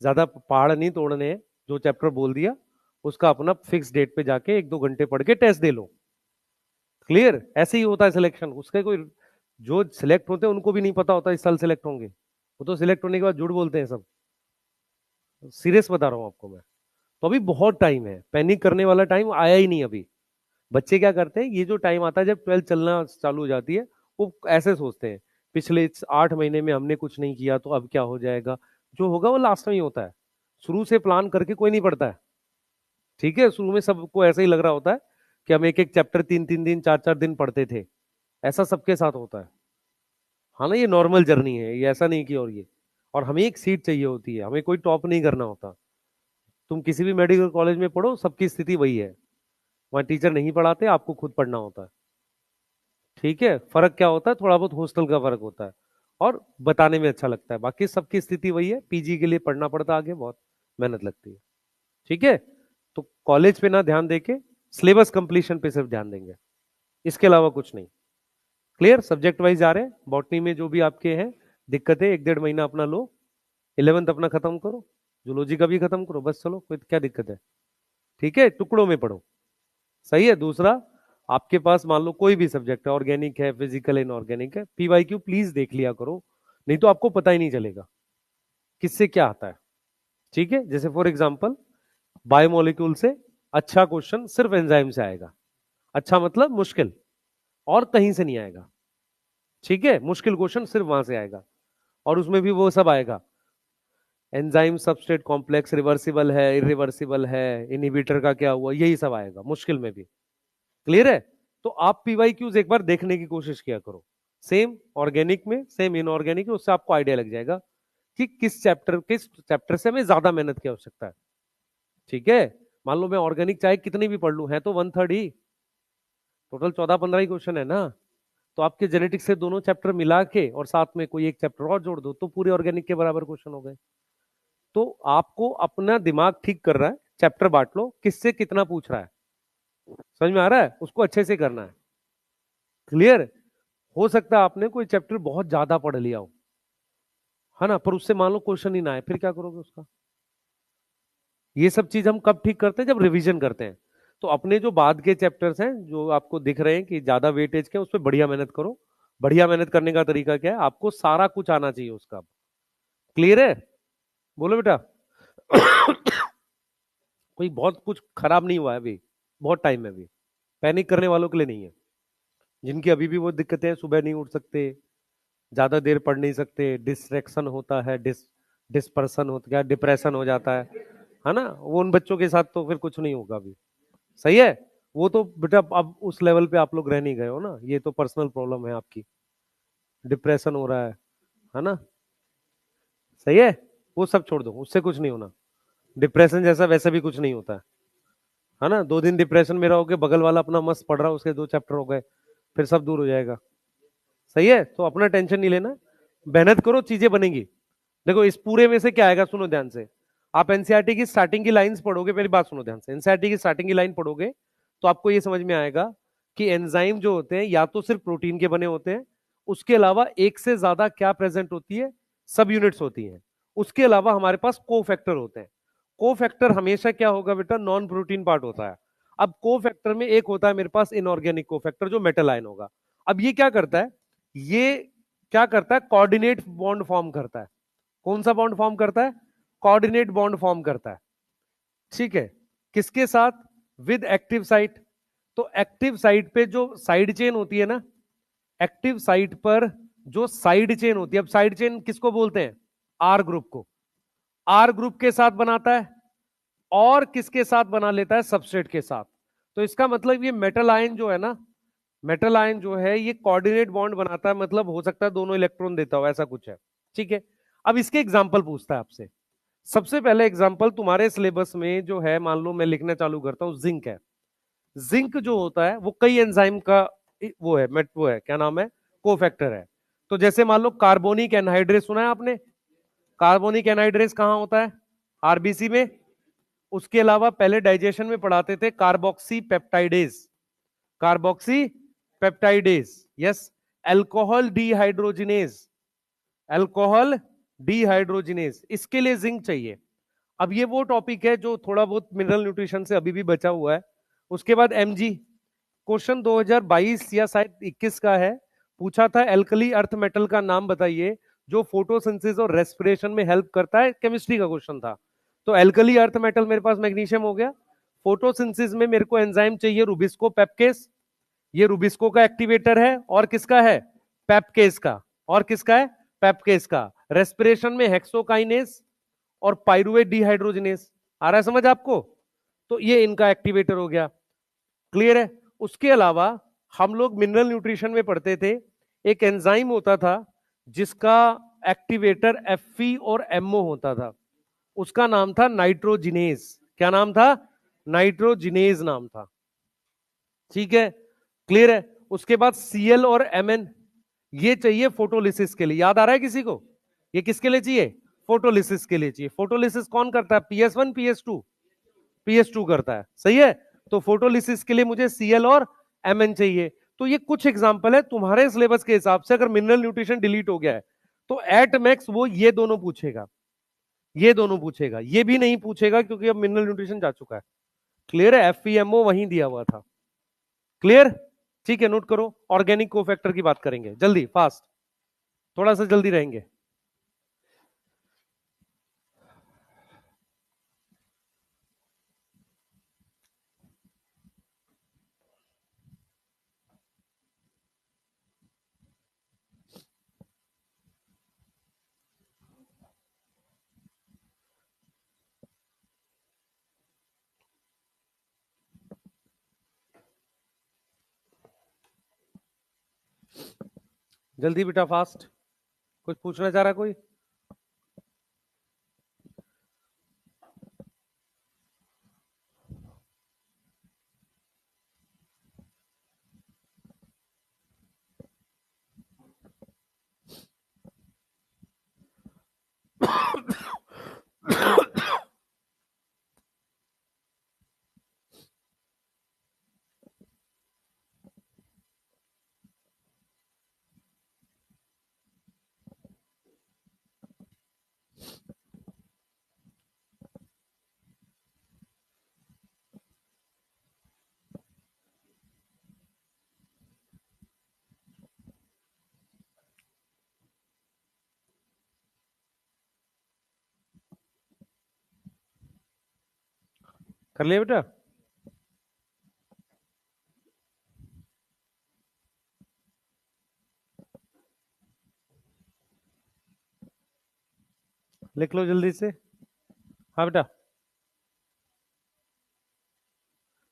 ज्यादा पहाड़ नहीं तोड़ने हैं, जो चैप्टर बोल दिया उसका अपना फिक्स डेट पे जाके 1-2 घंटे पढ़ के टेस्ट दे लो। क्लियर? ऐसे ही होता है सिलेक्शन, उसके कोई जो सिलेक्ट होते हैं उनको भी नहीं पता होता इस साल सिलेक्ट होंगे, वो तो सिलेक्ट होने के बाद झूठ बोलते हैं सब। सीरियस बता रहा हूं आपको मैं। तो अभी बहुत टाइम है, पैनिक करने वाला टाइम आया ही नहीं अभी। बच्चे क्या करते हैं, ये जो टाइम आता है जब 12th चलना चालू हो जाती है, वो ऐसे सोचते हैं पिछले 8 महीने में हमने कुछ नहीं किया तो अब क्या हो जाएगा। जो होगा वो लास्ट में ही होता है, शुरू से प्लान करके कोई नहीं पढ़ता है। ठीक है, शुरू में सबको ऐसा ही लग रहा होता है कि हम एक एक चैप्टर 3-3 दिन 4-4 दिन पढ़ते थे, ऐसा सबके साथ होता है। हाँ ना, ये नॉर्मल जर्नी है, ये ऐसा नहीं कि और हमें एक सीट चाहिए होती है, हमें कोई टॉप नहीं करना होता। तुम किसी भी मेडिकल कॉलेज में पढ़ो, सबकी स्थिति वही है, वहाँ टीचर नहीं पढ़ाते, आपको खुद पढ़ना होता है। ठीक है, फर्क क्या होता है, थोड़ा बहुत हॉस्टल का फर्क होता है और बताने में अच्छा लगता है, बाकी सबकी स्थिति वही है। पीजी के लिए पढ़ना पड़ता है, आगे बहुत मेहनत लगती है। ठीक है, तो कॉलेज पे ना ध्यान देके सिलेबस कंप्लीशन पे सिर्फ ध्यान देंगे, इसके अलावा कुछ नहीं। क्लियर? सब्जेक्ट वाइज जा रहे हैं, बॉटनी में जो भी आपके हैं दिक्कतें 1-1.5 महीना अपना लो, 11th अपना खत्म करो, जूलॉजी का भी खत्म करो, बस चलो, कोई क्या दिक्कत है। ठीक है, टुकड़ों में पढ़ो। सही है। दूसरा, आपके पास मान लो कोई भी सब्जेक्ट है, ऑर्गेनिक है, फिजिकल इनऑर्गेनिक है, पीवाईक्यू प्लीज देख लिया करो, नहीं तो आपको पता ही नहीं चलेगा किससे क्या आता है। ठीक है, जैसे फॉर एग्जांपल बायोमोलिक्यूल से अच्छा क्वेश्चन सिर्फ एंजाइम से आएगा, अच्छा मतलब मुश्किल, और कहीं से नहीं आएगा। ठीक है, मुश्किल क्वेश्चन सिर्फ वहां से आएगा, और उसमें भी वो सब आएगा, एंजाइम सबस्ट्रेट कॉम्प्लेक्स रिवर्सिबल है, इरिवर्सिबल है, इनहिबिटर का क्या हुआ, यही सब आएगा मुश्किल में भी। क्लियर है? तो आप पीवाईक्यूज एक बार देखने की कोशिश किया करो, सेम ऑर्गेनिक में सेम इनऑर्गेनिक में, उससे आपको आइडिया लग जाएगा कि किस चैप्टर से हमें ज्यादा मेहनत की आवश्यकता है। ठीक है, मान लो मैं ऑर्गेनिक चाहे कितनी भी पढ़ लूं, है तो 1/3 ही, टोटल 14-15 ही क्वेश्चन है ना, तो आपके जेनेटिक्स से दोनों चैप्टर मिला के और साथ में कोई एक चैप्टर और जोड़ दो, तो पूरे ऑर्गेनिक के बराबर क्वेश्चन हो गए। तो आपको अपना दिमाग ठीक कर रहा है, चैप्टर बांट लो, किससे कितना पूछ रहा है, समझ में आ रहा है, उसको अच्छे से करना है। क्लियर? हो सकता है आपने कोई चैप्टर बहुत ज्यादा पढ़ लिया हो, है ना, पर उससे मान लो क्वेश्चन ही ना आए, फिर क्या करोगे उसका। ये सब चीज हम कब ठीक करते हैं, जब रिवीजन करते हैं। तो अपने जो बाद के चैप्टर्स हैं जो आपको दिख रहे हैं कि ज्यादा वेटेज के, उस पर बढ़िया मेहनत करो। बढ़िया मेहनत करने का तरीका क्या है, आपको सारा कुछ आना चाहिए उसका। क्लियर है? बोलो बेटा। कोई बहुत कुछ खराब नहीं हुआ है अभी, बहुत टाइम है अभी, पैनिक करने वालों के लिए नहीं है। जिनकी अभी भी वो दिक्कतें हैं, सुबह नहीं उठ सकते, ज्यादा देर पढ़ नहीं सकते, डिस्ट्रैक्शन होता है, डिस्पर्सन होता है, डिप्रेशन हो जाता है ना, वो उन बच्चों के साथ तो फिर कुछ नहीं होगा अभी। सही है, वो तो बेटा अब उस लेवल पे आप लोग रह नहीं गए हो ना, ये तो पर्सनल प्रॉब्लम है आपकी, डिप्रेशन हो रहा है ना। सही है, वो सब छोड़ दो, उससे कुछ नहीं होना, डिप्रेशन जैसा वैसे भी कुछ नहीं होता है ना। 2 दिन डिप्रेशन में रहोगे, बगल वाला अपना मस्त पढ़ रहा है, उसके 2 चैप्टर हो गए, फिर सब दूर हो जाएगा। सही है, तो अपना टेंशन नहीं लेना, मेहनत करो, चीजें बनेंगी। देखो इस पूरे में से क्या आएगा, सुनो ध्यान से। आप एनसीईआरटी की स्टार्टिंग की लाइंस पढ़ोगे, मेरी बात सुनो ध्यान से, एनसीईआरटी की स्टार्टिंग की लाइन पढ़ोगे तो आपको ये समझ में आएगा कि एंजाइम जो होते हैं या तो सिर्फ प्रोटीन के बने होते हैं, उसके अलावा एक से ज्यादा क्या प्रेजेंट होती है, सब यूनिट्स होती हैं। उसके अलावा हमारे पास कोफैक्टर होते हैं। कोफैक्टर हमेशा क्या होगा बेटा, नॉन प्रोटीन पार्ट होता है। अब कोफैक्टर में एक होता है मेरे पास इनऑर्गेनिक कोफैक्टर, जो मेटल आयन होगा। अब ये क्या करता है, ये क्या करता है, कोऑर्डिनेट बॉन्ड फॉर्म करता है। कौन सा बॉन्ड फॉर्म करता है, कोऑर्डिनेट बॉन्ड फॉर्म करता है। ठीक है, किसके साथ, विद एक्टिव साइट। तो एक्टिव साइट पे जो साइड चेन होती है ना, एक्टिव साइट पर जो साइड चेन होती है, अब साइड चेन किसको बोलते हैं, आर ग्रुप को। आर ग्रुप के साथ बनाता है और किसके साथ बना लेता है, सबस्ट्रेट के साथ। तो इसका मतलब ये मेटल आयन जो है ना, मेटल आयन जो है ये कोऑर्डिनेट बॉन्ड बनाता है, मतलब हो सकता है दोनों इलेक्ट्रॉन देता हो, ऐसा कुछ है। ठीक है, अब इसके एग्जाम्पल पूछता है आपसे। सबसे पहले एग्जाम्पल तुम्हारे सिलेबस में जो है, मान लो मैं लिखना चालू करता हूं, जिंक है। जिंक जो होता है वो कई एंजाइम का वो है, वो है, क्या नाम है, कोफैक्टर है। तो जैसे मान लो कार्बोनिक एनहाइड्रेस सुना है आपने, कार्बोनिक एनहाइड्रेस कहां होता है, आरबीसी में। उसके अलावा पहले डाइजेशन में पढ़ाते थे carboxy peptidase, carboxy peptidase, yes. Alcohol dehydrogenase, alcohol dehydrogenase, इसके लिए जिंक चाहिए। अब ये वो टॉपिक है जो थोड़ा बहुत मिनरल न्यूट्रिशन से अभी भी बचा हुआ है। उसके बाद एमजी, क्वेश्चन 2022 या शायद 21 का है, पूछा था एल्कली अर्थ मेटल का नाम बताइए जो फोटोसिंथेसिस और रेस्पिरेशन में हेल्प करता है, केमिस्ट्री का क्वेश्चन था। तो एल्कली अर्थ मेटल मेरे पास मैग्नीशियम हो गया। फोटोसिंथेसिस में मेरे को एंजाइम चाहिए रुबिस्को पेप्केस, ये रुबिस्को का एक्टिवेटर है, और किसका है, पेप्केस का, और किसका है, पेप्केस का। रेस्पिरेशन में हेक्सोकाइनेस और पाइरुवेट डिहाइड्रोजिनेस, आ रहा है समझ आपको। तो ये इनका एक्टिवेटर हो गया, क्लियर है। उसके अलावा हम लोग मिनरल न्यूट्रिशन में पढ़ते थे, एक एंजाइम होता था जिसका एक्टिवेटर एफई और एमओ होता था, उसका नाम था नाइट्रोजिनेज। क्या नाम था, नाइट्रोजिनेज नाम था। ठीक है, क्लियर है। उसके बाद सीएल और एमएन, ये चाहिए फोटोलिसिस के लिए, याद आ रहा है किसी को, ये किसके लिए चाहिए, फोटोलिसिस के लिए चाहिए। फोटोलिसिस कौन करता है, पीएस1 पीएस2, पीएस2 करता है, सही है। तो फोटोलिसिस के लिए मुझे सीएल और एमएन चाहिए। तो ये कुछ एग्जांपल है तुम्हारे सिलेबस के हिसाब से। अगर मिनरल न्यूट्रिशन डिलीट हो गया है तो एट मैक्स वो ये दोनों पूछेगा, ये दोनों पूछेगा, ये भी नहीं पूछेगा क्योंकि अब मिनरल न्यूट्रिशन जा चुका है। क्लियर है, एफईएमओ वहीं दिया हुआ था, क्लियर। ठीक है, नोट करो। ऑर्गेनिक कोफैक्टर की बात करेंगे, जल्दी फास्ट, थोड़ा सा जल्दी रहेंगे। जल्दी बेटा फास्ट, कुछ पूछना चाह रहा कोई। कर लिया बेटा, लिख लो जल्दी से। हाँ बेटा,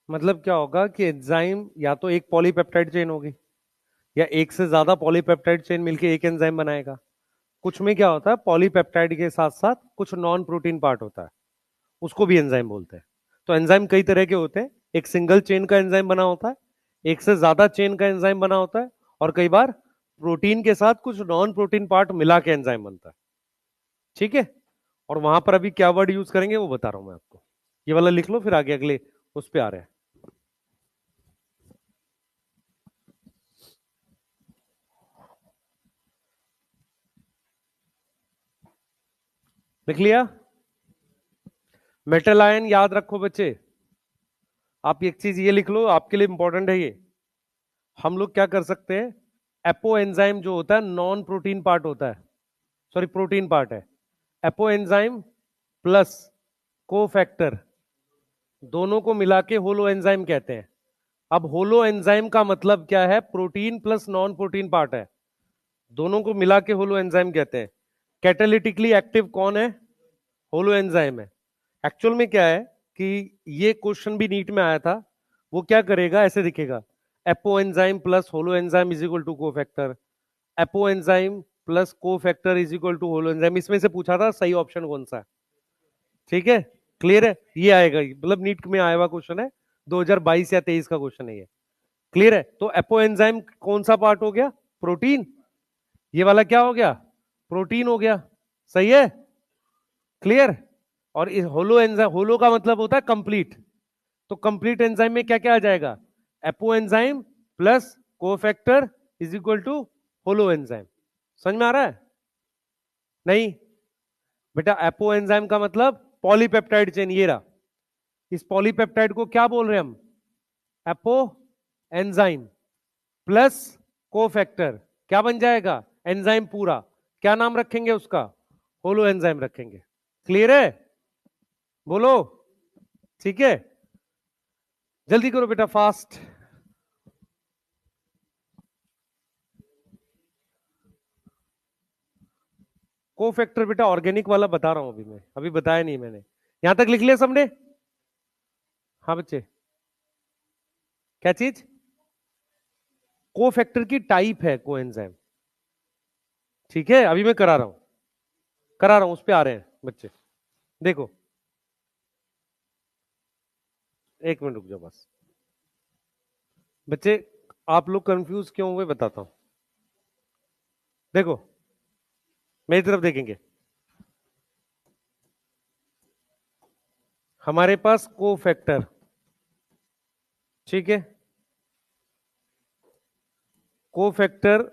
मतलब क्या होगा कि एंजाइम या तो एक पॉलीपेप्टाइड चेन होगी या एक से ज्यादा पॉलीपेप्टाइड चेन मिलके एक एंजाइम बनाएगा। कुछ में क्या होता है, पॉलीपेप्टाइड के साथ साथ कुछ नॉन प्रोटीन पार्ट होता है, उसको भी एंजाइम बोलते हैं। तो एंजाइम कई तरह के होते हैं, एक सिंगल चेन का एंजाइम बना होता है, एक से ज्यादा चेन का एंजाइम बना होता है, और कई बार प्रोटीन के साथ कुछ नॉन प्रोटीन पार्ट मिला के एंजाइम बनता है। ठीक है, और वहां पर अभी क्या वर्ड यूज करेंगे वो बता रहा हूं मैं आपको। ये वाला लिख लो, फिर आगे अगले उस पर आ रहे हैं। लिख लिया, मेटल आयन याद रखो बच्चे। आप एक चीज ये लिख लो, आपके लिए इंपॉर्टेंट है ये। हम लोग क्या कर सकते हैं, एपो एंजाइम जो होता है नॉन प्रोटीन पार्ट होता है, सॉरी प्रोटीन पार्ट है। एपो एंजाइम प्लस कोफैक्टर दोनों को मिला के होलो एंजाइम कहते हैं। अब होलो एंजाइम का मतलब क्या है, protein plus non protein part है, दोनों को मिला के होलो एंजाइम कहते हैं। कैटालिटिकली एक्टिव कौन है, होलो एंजाइम है। एक्चुअल में क्या है कि ये क्वेश्चन भी नीट में आया था। वो क्या करेगा, ऐसे दिखेगा, apo enzyme plus holo enzyme is equal to cofactor, apo enzyme plus cofactor is equal to holo enzyme. इसमें से पूछा था सही ऑप्शन कौन सा है। ठीक है, क्लियर है, ये आएगा, मतलब नीट में आया हुआ क्वेश्चन है, 2022 या 23 का क्वेश्चन है ये। क्लियर है, तो एपो एंजाइम कौन सा पार्ट हो गया, प्रोटीन, ये वाला क्या हो गया, प्रोटीन हो गया। सही है, क्लियर। और इस होलो एंजाइम, होलो का मतलब होता है कंप्लीट, तो कंप्लीट एंजाइम में क्या क्या आ जाएगा, apo enzyme plus cofactor is equal to holo enzyme. समझ में आ रहा है, नहीं बेटा, एपो एंजाइम का मतलब पॉलीपेप्टाइड चेन, ये रहा, इस पॉलीपेप्टाइड को क्या बोल रहे हैं हम, एपो एंजाइम प्लस कोफैक्टर, क्या बन जाएगा, एंजाइम पूरा, क्या नाम रखेंगे उसका, होलो एंजाइम रखेंगे। क्लियर है, बोलो, ठीक है, जल्दी करो बेटा, फास्ट। कोफैक्टर बेटा ऑर्गेनिक वाला बता रहा हूं अभी मैं, अभी बताया नहीं मैंने, यहां तक लिख लिया सबने। हाँ बच्चे, क्या चीज, कोफैक्टर की टाइप है कोएंजाइम। ठीक है, अभी मैं करा रहा हूं, उस पे आ रहे हैं बच्चे। देखो, एक मिनट रुक जाओ बस बच्चे, आप लोग कंफ्यूज क्यों हुए बताता हूं। देखो, मेरी तरफ देखेंगे, हमारे पास कोफैक्टर, ठीक है, कोफैक्टर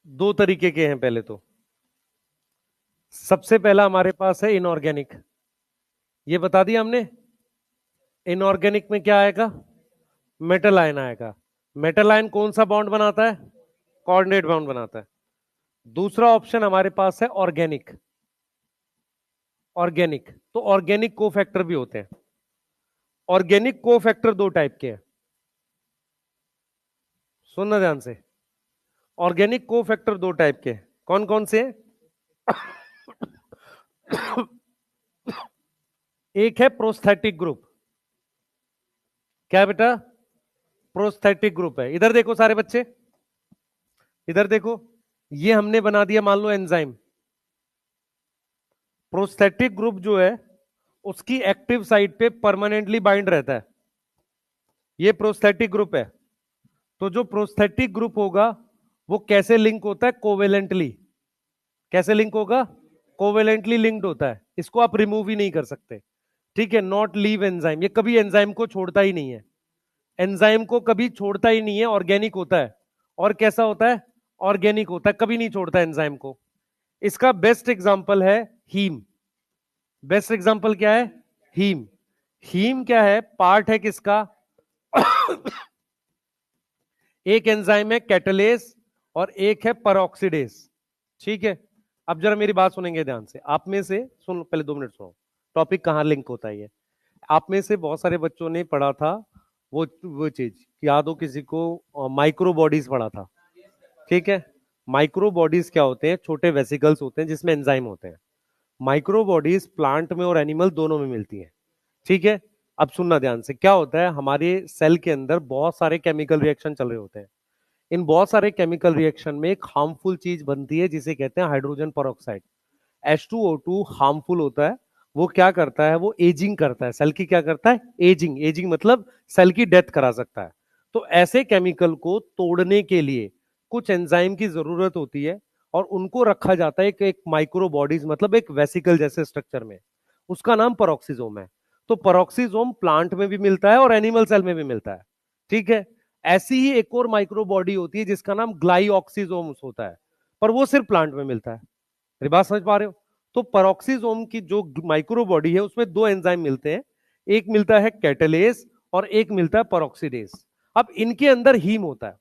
दो तरीके के हैं। पहले तो सबसे पहला हमारे पास है इनऑर्गेनिक, ये बता दिया हमने। इनऑर्गेनिक में क्या आएगा, मेटल आयन आएगा। मेटल आयन कौन सा बॉन्ड बनाता है, कोऑर्डिनेट बॉन्ड बनाता है। दूसरा ऑप्शन हमारे पास है ऑर्गेनिक, ऑर्गेनिक तो ऑर्गेनिक कोफैक्टर भी होते हैं। ऑर्गेनिक कोफैक्टर दो टाइप के हैं, सुनना ध्यान से, ऑर्गेनिक कोफैक्टर दो टाइप के हैं। कौन कौन से हैं? एक है प्रोस्थेटिक ग्रुप, क्या है बेटा, प्रोस्थेटिक ग्रुप है। इधर देखो सारे बच्चे, इधर देखो, ये हमने बना दिया मान लो एंजाइम। प्रोस्थेटिक ग्रुप जो है उसकी एक्टिव साइट पे परमानेंटली बाइंड रहता है, ये प्रोस्थेटिक ग्रुप है। तो जो प्रोस्थेटिक ग्रुप होगा वो कैसे लिंक होता है, कोवेलेंटली। कैसे लिंक होगा, कोवेलेंटली लिंक्ड होता है, इसको आप रिमूव ही नहीं कर सकते। ठीक है, नॉट लीव एंजाइम, ये कभी एंजाइम को छोड़ता ही नहीं है, एंजाइम को कभी छोड़ता ही नहीं है, ऑर्गेनिक होता है। और कैसा होता है, ऑर्गेनिक होता है, कभी नहीं छोड़ता एंजाइम को। इसका बेस्ट एग्जांपल है हीम। बेस्ट एग्जांपल क्या है, हीम। हीम क्या है, पार्ट है किसका, एक एंजाइम है कैटलेस और एक है परऑक्सीडेस। ठीक है, अब जरा मेरी बात सुनेंगे ध्यान से, आप में से सुन, पहले 2 मिनट सुनो, टॉपिक कहां लिंक होता है ये। आप में से बहुत सारे बच्चों ने पढ़ा था वो चीज, याद हो किसी को, माइक्रो बॉडीज पढ़ा था। ठीक है, माइक्रो बॉडीज क्या होते हैं, छोटे वेसिकल्स होते हैं जिसमें एंजाइम होते हैं। माइक्रो बॉडीज प्लांट में और एनिमल दोनों में मिलती हैं। ठीक है, अब सुनना ध्यान से, क्या होता है, हमारे सेल के अंदर बहुत सारे केमिकल रिएक्शन चल रहे होते हैं। इन बहुत सारे केमिकल रिएक्शन में एक हार्मफुल चीज बनती है जिसे कहते हैं हाइड्रोजन परऑक्साइड। H2O2 हार्मफुल होता है, वो क्या करता है, वो एजिंग करता है, सेल की क्या करता है, एजिंग। एजिंग मतलब सेल की डेथ करा सकता है। तो ऐसे केमिकल को तोड़ने के लिए कुछ एंजाइम की जरूरत होती है और उनको रखा जाता है एक माइक्रो बॉडीज, मतलब एक वेसिकल जैसे स्ट्रक्चर में, उसका नाम परोक्सीजोम है। तो परोक्सीजोम प्लांट में भी मिलता है और एनिमल सेल में भी मिलता है। ठीक है, ऐसी ही एक और माइक्रो बॉडी होती है जिसका नाम ग्लाइऑक्सीजोम्स होता है, पर वो सिर्फ प्लांट में मिलता है। मेरी बात समझ पा रहे हो, तो पेरोक्सीसोम की जो माइक्रो बॉडी है उसमें दो एंजाइम मिलते हैं, एक मिलता है कैटलेस और एक मिलता है पेरोक्सीडेस। अब इनके अंदर हीम होता है।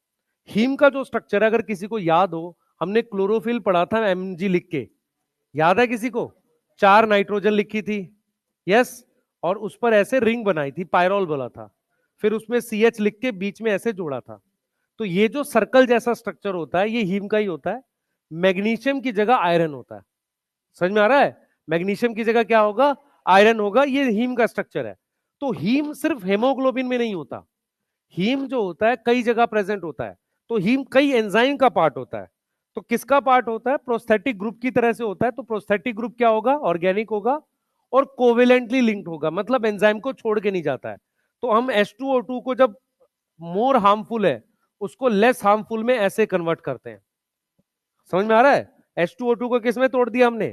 हीम का जो स्ट्रक्चर है, अगर किसी को याद हो, हमने क्लोरोफिल पढ़ा था Mg लिख के, याद है किसी को, 4 नाइट्रोजन लिखी थी, यस, और उस पर ऐसे रिंग बनाई थी, पायरोल बोला था, फिर उसमें CH लिख के बीच में ऐसे जोड़ा था। तो ये जो सर्कल जैसा स्ट्रक्चर होता है ये हीम का ही होता है। मैग्नीशियम की जगह आयरन होता है, समझ में आ रहा है। मैग्नीशियम की जगह क्या होगा, आयरन होगा। ये हीम का स्ट्रक्चर है। तो हीम सिर्फ हेमोग्लोबिन में नहीं होता, हीम जो होता है कई जगह प्रेजेंट होता है। तो हीम कई एंजाइम का पार्ट होता है। तो किसका पार्ट होता है, प्रोस्थेटिक ग्रुप की तरह से होता है। तो प्रोस्थेटिक ग्रुप क्या होगा, ऑर्गेनिक होगा और कोवेलेंटली लिंक्ड होगा, मतलब एंजाइम को छोड़ के नहीं जाता है। तो हम H2O2 को जब मोर हार्मफुल है उसको लेस हार्मफुल में ऐसे कन्वर्ट करते हैं। समझ में आ रहा है? H2O2 को किस में तोड़ दिया हमने,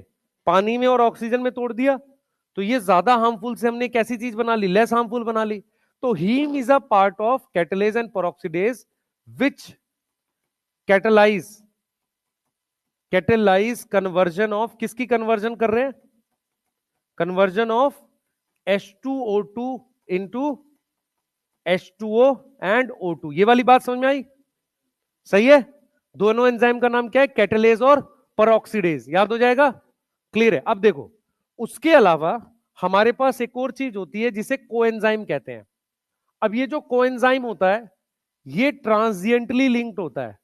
पानी में और ऑक्सीजन में तोड़ दिया। तो ये ज्यादा हार्मफुल से हमने कैसी चीज बना ली, लेस हार्मफुल बना ली। तो heme is a part of catalase and peroxidase which catalyse conversion of, किसकी कन्वर्जन कर रहे हैं, conversion of H2O2 into H2O and O2। ये वाली बात समझ में आई? सही है। दोनों एंजाइम का नाम क्या है, कैटलेज और पेरोक्सिडेज, याद हो जाएगा, क्लियर है। अब देखो उसके अलावा हमारे पास एक और चीज होती है जिसे कोएंजाइम कहते हैं। अब ये जो कोएंजाइम होता है ये ट्रांजिएंटली लिंक्ड होता है।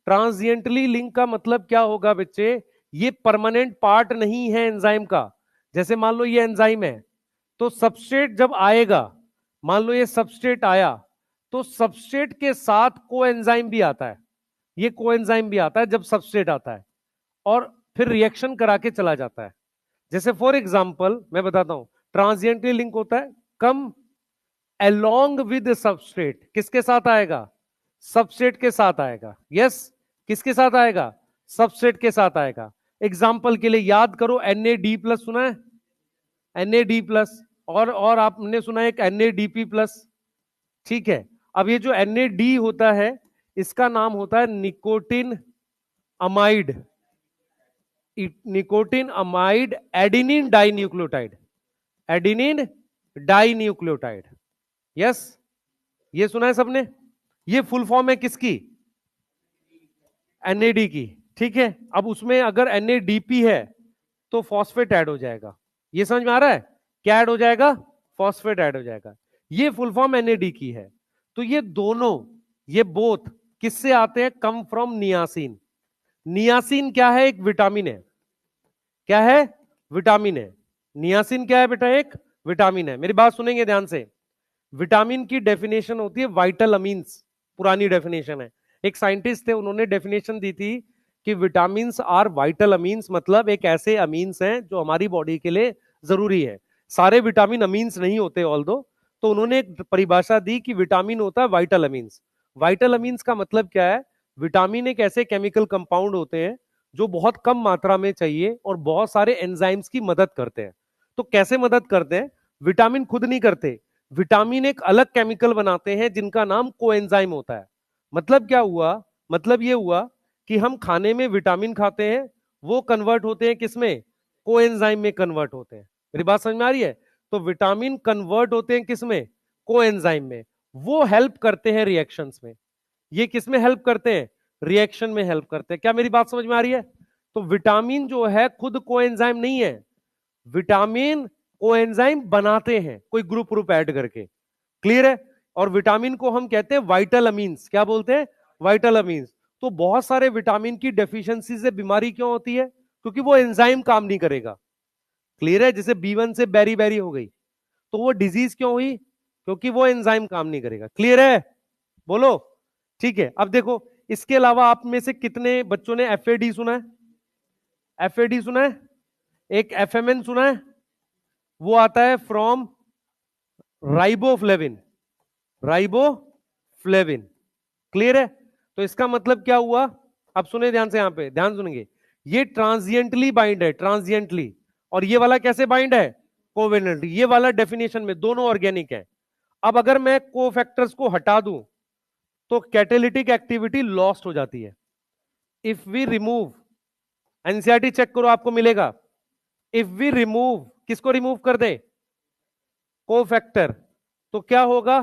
ट्रांजिएंटली लिंक का मतलब क्या होगा बच्चे, ये परमानेंट पार्ट नहीं है एंजाइम का। जैसे मान लो ये एंजाइम है, तो सबस्ट्रेट जब आएगा, मान लो ये सबस्ट्रेट आया, तो सबस्ट्रेट के साथ कोएंजाइम भी आता है। ये कोएंजाइम भी आता है जब सबस्ट्रेट आता है और फिर रिएक्शन करा के चला जाता है। जैसे फॉर एग्जांपल मैं बताता हूं, ट्रांजिएंटली लिंक होता है, कम along with सबस्ट्रेट, किसके साथ आएगा, सबस्ट्रेट के साथ आएगा। यस, किसके साथ आएगा, सबस्ट्रेट के साथ आएगा। एग्जाम्पल के लिए याद करो, NAD+ सुना है, NAD+, और आपने सुना है एक NADP+, ठीक है। अब ये जो NAD होता है इसका नाम होता है nicotine amide, nicotine amide adenine dinucleotide, adenine dinucleotide. Yes, ये सुना है सबने। ये फुल फॉर्म है किसकी, NAD की, ठीक है। अब उसमें अगर NADP है तो फॉस्फेट ऐड हो जाएगा। ये समझ में आ रहा है, क्या ऐड हो जाएगा, फॉस्फेट ऐड हो जाएगा। ये फुल फॉर्म NAD की है। तो ये दोनों, ये बोथ किससे आते हैं, कम फ्रॉम नियासिन। नियासिन क्या है, एक विटामिन है। क्या है, विटामिन है। नियासिन क्या है बेटा, एक विटामिन है। मेरी बात सुनेंगे ध्यान से। विटामिन की डेफिनेशन होती है वाइटल अमीन्स, पुरानी डेफिनेशन है। एक साइंटिस्ट थे, उन्होंने डेफिनेशन दी थी कि विटामिन्स आर वाइटल अमीन्स, मतलब एक ऐसे अमीन्स हैं जो हमारी बॉडी के लिए जरूरी है। सारे विटामिन अमीन्स नहीं होते ऑल्दो। तो उन्होंने एक परिभाषा दी कि विटामिन होता है वाइटल अमीन्स। वाइटल अमीन्स का मतलब क्या है, विटामिन एक ऐसे केमिकल कंपाउंड होते हैं जो बहुत कम मात्रा में चाहिए और बहुत सारे एंजाइम्स की मदद करते हैं। तो कैसे मदद करते हैं, विटामिन खुद नहीं करते, विटामिन एक अलग केमिकल बनाते हैं जिनका नाम कोएंजाइम होता है। मतलब क्या हुआ, मतलब ये हुआ कि हम खाने में विटामिन खाते हैं, वो कन्वर्ट होते हैं किसमें, कोएंजाइम में कन्वर्ट होते हैं। मेरी बात समझ में आ रही है? तो विटामिन कन्वर्ट होते हैं किसमें, कोएंजाइम में। वो हेल्प करते हैं रिएक्शंस में। ये किसमें हेल्प करते हैं, रिएक्शन में हेल्प करते हैं। क्या मेरी बात समझ में आ रही है? तो विटामिन जो है खुद कोएंजाइम नहीं है, विटामिन कोएंजाइम बनाते हैं कोई ग्रुप ग्रुप ऐड करके। क्लियर है? और विटामिन को हम कहते हैं वाइटल अमीन्स। क्या बोलते हैं, वाइटल अमीन्स। तो बहुत सारे विटामिन की डेफिशिएंसी से बीमारी क्यों होती है, क्योंकि वो एंजाइम काम नहीं करेगा। क्लियर है? जैसे B1 से बेरी बेरी हो गई, तो वो डिजीज क्यों हुई, क्योंकि वो एंजाइम काम नहीं करेगा। क्लियर है, बोलो। ठीक है, अब देखो इसके अलावा आप में से कितने बच्चों ने FAD सुना है, FAD सुना है, एक FMN सुना है, वो आता है फ्रॉम राइबोफ्लेविन, राइबोफ्लेविन। क्लियर है? तो इसका मतलब क्या हुआ, अब सुने ध्यान से, यहां पे ध्यान सुनेंगे। ये ट्रांजिएंटली बाइंड है, ट्रांजिएंटली। और ये वाला कैसे बाइंड है, कोवेलेंटली। ये वाला डेफिनेशन में दोनों ऑर्गेनिक है। अब अगर मैं कोफैक्टर्स को हटा दूं तो कैटेलिटिक एक्टिविटी लॉस्ट हो जाती है। If we remove, NCERT check करो आपको मिलेगा, इफ वी रिमूव, किसको रिमूव कर दे, कोफैक्टर, तो क्या होगा,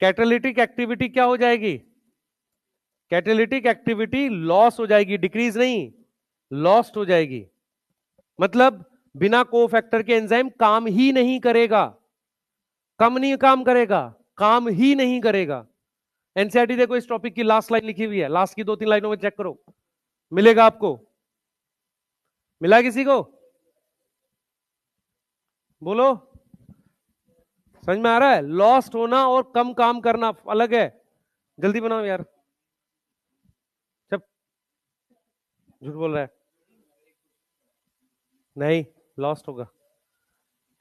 कैटेलिटिक एक्टिविटी क्या हो जाएगी, कैटेलिटिक एक्टिविटी लॉस हो जाएगी, डिक्रीज नहीं, लॉस्ट हो जाएगी। मतलब बिना कोफैक्टर के एंजाइम काम ही नहीं करेगा, कम नहीं काम करेगा, काम ही नहीं करेगा। एनसीईआरटी देखो इस टॉपिक की लास्ट लाइन लिखी हुई है, लास्ट की 2-3 लाइनों में चेक करो, मिलेगा आपको, मिला किसी को? बोलो, समझ में आ रहा है? लॉस्ट होना और कम काम करना अलग है। जल्दी बनाओ यार। चुप, झूठ बोल रहा है। नहीं, लॉस्ट होगा।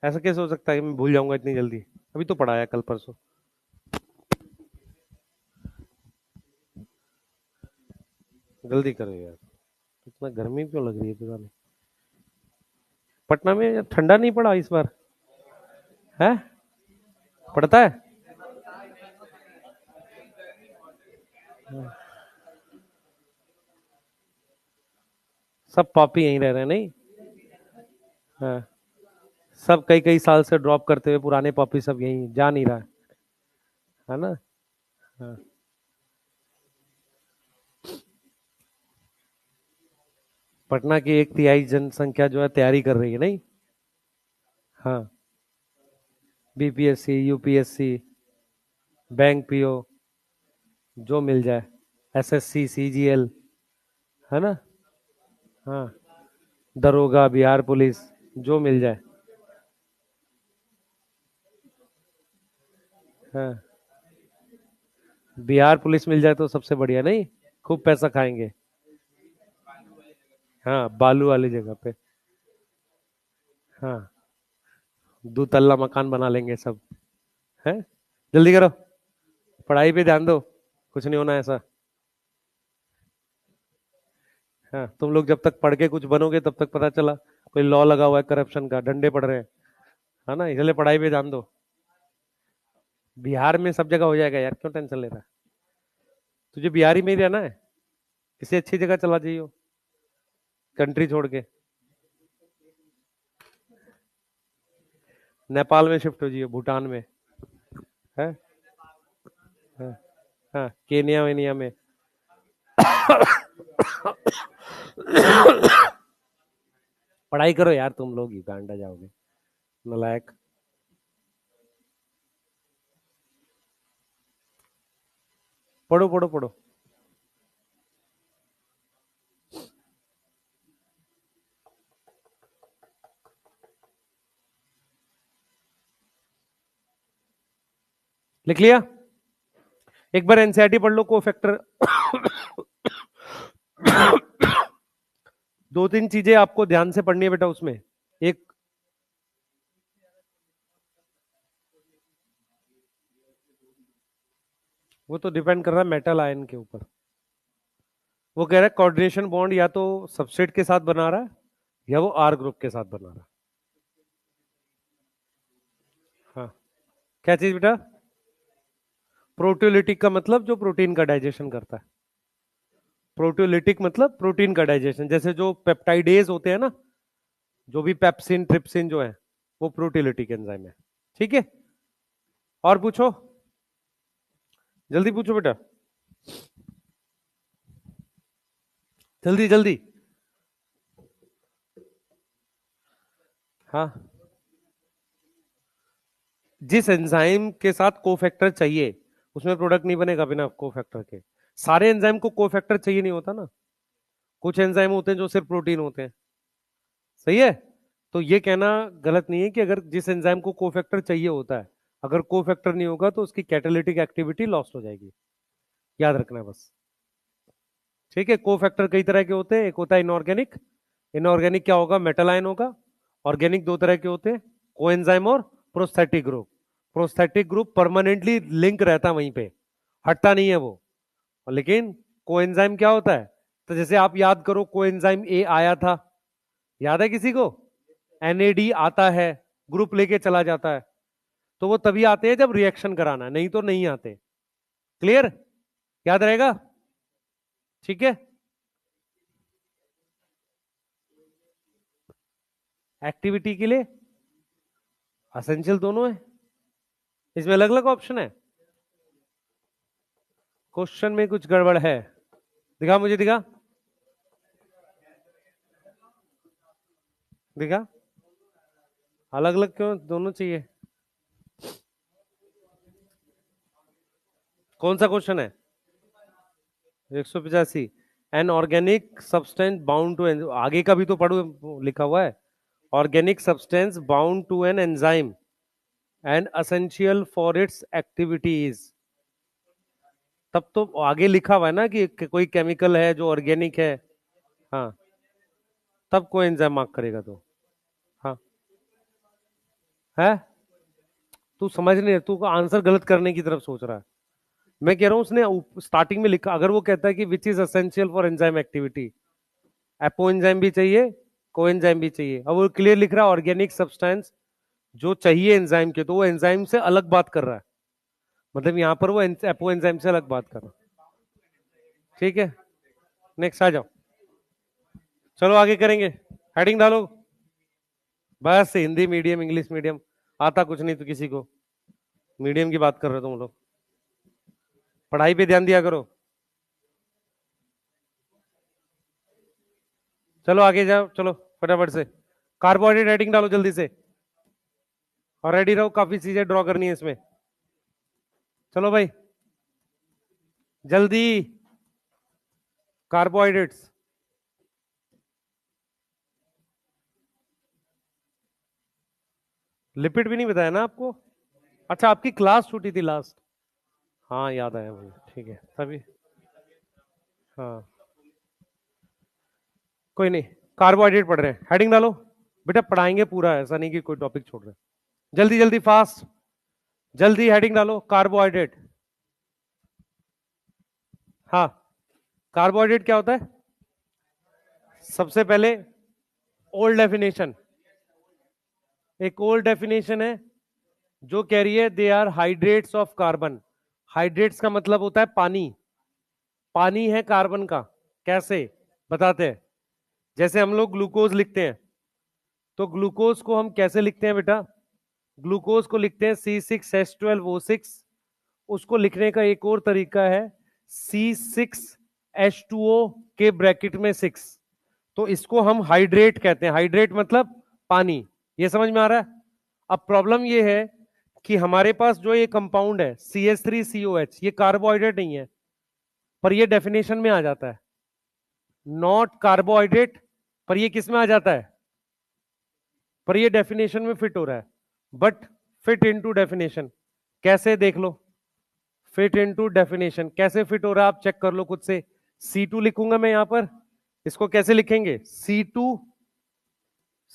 ऐसा कैसे हो सकता है कि मैं भूल जाऊंगा इतनी जल्दी? अभी तो पढ़ाया कल परसों। जल्दी करो यार, इतना गर्मी क्यों लग रही है पता नहीं। पटना में ठंडा नहीं पड़ा इस बार? है? पड़ता है? सब पापी यहीं रह रहे हैं नहीं? हाँ, सब कई कई साल से ड्रॉप करते हुए पुराने पापी सब यहीं जा नहीं रहा है ना? हाँ। पटना की 1/3 जनसंख्या जो है तैयारी कर रही है नहीं? हाँ, बीपीएससी, यूपीएससी, बैंक पीओ, जो मिल जाए, एसएससी, सीजीएल, है ना? हाँ, दरोगा, बिहार पुलिस, जो मिल जाए। हाँ, बिहार पुलिस मिल जाए तो सबसे बढ़िया नहीं? खूब पैसा खाएंगे। हाँ, बालू वाली जगह पे। हाँ, 2 तल्ला मकान बना लेंगे सब। है? जल्दी करो, पढ़ाई पे ध्यान दो, कुछ नहीं होना ऐसा। हाँ, तुम लोग जब तक पढ़ के कुछ बनोगे तब तक पता चला कोई लॉ लगा हुआ है करप्शन का, डंडे पड़ रहे हैं, है ना? इसलिए पढ़ाई पे ध्यान दो। बिहार में सब जगह हो जाएगा यार, क्यों टेंशन ले रहा है? तुझे बिहार ही में ही रहना है? किसी अच्छी जगह चला जाइयो, कंट्री छोड़ के। नेपाल में शिफ्ट हो जाइयो, भूटान में। है? हाँ, हाँ, केनिया वेनिया में। पढ़ाई करो यार, तुम लोग ही गांडा जाओगे, नालायक। पढ़ो पढ़ो पढ़ो। लिख लिया? एक बार एनसीईआरटी पढ़ लो, को फैक्टर। 2-3 चीजें आपको ध्यान से पढ़नी है बेटा उसमें। एक, वो तो डिपेंड कर रहा है मेटल आयन के ऊपर। वो कह रहा है कोऑर्डिनेशन बॉन्ड या तो सबस्ट्रेट के साथ बना रहा है या वो आर ग्रुप के साथ बना रहा है। हाँ, क्या चीज बेटा? प्रोटियोलिटिक का मतलब जो प्रोटीन का डाइजेशन करता है। प्रोटियोलिटिक मतलब प्रोटीन का डाइजेशन, जैसे जो पेप्टाइडेज होते हैं ना, जो भी पेप्सिन ट्रिप्सिन जो है, वो प्रोटियोलिटिक एंजाइम है। ठीक है? और पूछो, जल्दी पूछो बेटा, जल्दी जल्दी। हाँ, जिस एंजाइम के साथ कोफैक्टर चाहिए उसमें प्रोडक्ट नहीं बनेगा बिना कोफैक्टर के। सारे एंजाइम को कोफैक्टर चाहिए नहीं होता ना, कुछ एंजाइम होते हैं जो सिर्फ प्रोटीन होते हैं। सही है? तो ये कहना गलत नहीं है कि अगर जिस एंजाइम को कोफैक्टर चाहिए होता है, अगर कोफैक्टर नहीं होगा तो उसकी कैटालिटिक एक्टिविटी लॉस्ट हो जाएगी। याद रखना है बस। ठीक है? कोफैक्टर कई तरह के होते हैं, एक होता है इनऑर्गेनिक। इनऑर्गेनिक क्या होगा? मेटल आयन होगा। ऑर्गेनिक दो तरह के होते हैं, कोएंजाइम और prosthetic group. Prosthetic group permanently link रहता है वहीं पे, हटता नहीं है वो। और लेकिन कोएंजाइम क्या होता है? तो जैसे आप याद करो, कोएंजाइम ए आया था, याद है किसी को? एनएडी आता है, ग्रुप लेके चला जाता है। तो वो तभी आते हैं जब रिएक्शन कराना है, नहीं तो नहीं आते। क्लियर? याद रहेगा? ठीक है? एक्टिविटी के लिए असेंशियल दोनों है, इसमें अलग अलग ऑप्शन है। क्वेश्चन में कुछ गड़बड़ है, दिखा मुझे, दिखा दिखा। अलग अलग क्यों, दोनों चाहिए? कौन सा क्वेश्चन है? 185। An organic substance bound to, आगे का भी तो पढ़ो, लिखा हुआ है। Organic substance bound to an enzyme and essential for its activities. तब तो आगे लिखा हुआ है ना कि कोई केमिकल है जो ऑर्गेनिक है। हाँ, तब कोई एंजाइम मार्क करेगा तो। हाँ है, तू समझ नहीं, तू आंसर गलत करने की तरफ सोच रहा है। मैं कह रहा हूं उसने स्टार्टिंग में लिखा, अगर वो कहता है कि which is essential for enzyme activity, apo enzyme भी चाहिए, को एंजाइम भी चाहिए। अब वो क्लियर लिख रहा है ऑर्गेनिक सब्सटेंस जो चाहिए एंजाइम के, तो वो एंजाइम से अलग बात कर रहा है, मतलब यहां पर वो एपो एंजाइम से अलग बात कर रहा है। ठीक है, नेक्स्ट आ जाओ, चलो आगे करेंगे। हेडिंग डालो, बस हिंदी मीडियम इंग्लिश मीडियम, आता कुछ नहीं तो किसी को, मीडियम की बात कर रहे हो तुम लोग, पढ़ाई पे ध्यान दिया करो। चलो आगे जाओ, चलो फटाफट से कार्बोहाइड्रेट हेडिंग डालो जल्दी से, और रेडी रहो, काफी चीजें ड्रॉ करनी है इसमें। चलो भाई जल्दी, कार्बोहाइड्रेट्स। लिपिड भी नहीं बताया ना आपको? अच्छा, आपकी क्लास छूटी थी लास्ट, हाँ याद आया मुझे, ठीक है तभी। हाँ कोई नहीं, कार्बोहाइड्रेट पढ़ रहे हैं, हेडिंग डालो। बेटा पढ़ाएंगे पूरा, ऐसा नहीं कि कोई टॉपिक छोड़ रहे हैं। जल्दी जल्दी फास्ट, जल्दी हेडिंग डालो, कार्बोहाइड्रेट। हाँ, कार्बोहाइड्रेट क्या होता है? सबसे पहले ओल्ड डेफिनेशन, एक ओल्ड डेफिनेशन है जो कह रही है they are hydrates of carbon. Hydrates का मतलब होता है पानी, पानी है कार्बन का। कैसे बताते हैं, जैसे हम लोग ग्लूकोज लिखते हैं, तो ग्लूकोज को हम कैसे लिखते हैं बेटा? ग्लूकोज को लिखते हैं C6H12O6। उसको लिखने का एक और तरीका है C6H2O के ब्रैकेट में 6। तो इसको हम हाइड्रेट कहते हैं, हाइड्रेट मतलब पानी। ये समझ में आ रहा है? अब प्रॉब्लम ये है कि हमारे पास जो ये कंपाउंड है CH3COH, ये कार्बोहाइड्रेट नहीं है, पर ये डेफिनेशन में आ जाता है, नॉट कार्बोहाइड्रेट, पर ये किस में आ जाता है? पर ये डेफिनेशन में फिट हो रहा है, बट फिट इनटू डेफिनेशन कैसे देख लो, फिट इनटू डेफिनेशन कैसे फिट हो रहा है आप चेक कर लो खुद से। C2 लिखूंगा मैं यहां पर, इसको कैसे लिखेंगे? C2,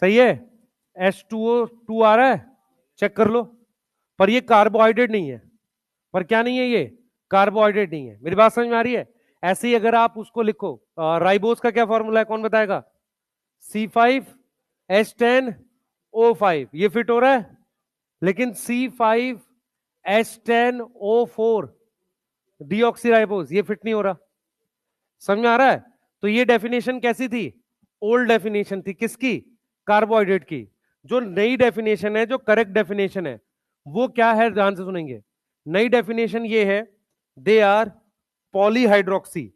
सही है, H2O2 आ रहा है, चेक कर लो। पर ये कार्बोहाइड्रेट नहीं है, पर क्या नहीं है ये? कार्बोहाइड्रेट नहीं है। मेरी बात समझ में आ रही है? ऐसे ही अगर आप उसको लिखो, राइबोस का क्या फॉर्मूला है, कौन बताएगा? C5H10O5, ये फिट हो रहा है, लेकिन C5H10O4 डीऑक्सीराइबोस ये फिट नहीं हो रहा। समझ में आ रहा है? तो ये डेफिनेशन कैसी थी? ओल्ड डेफिनेशन थी, किसकी? कार्बोहाइड्रेट की। जो नई डेफिनेशन है, जो करेक्ट डेफिनेशन है, वो क्या है, ध्यान से सुनेंगे। नई डेफिनेशन ये है, they are polyhydroxy,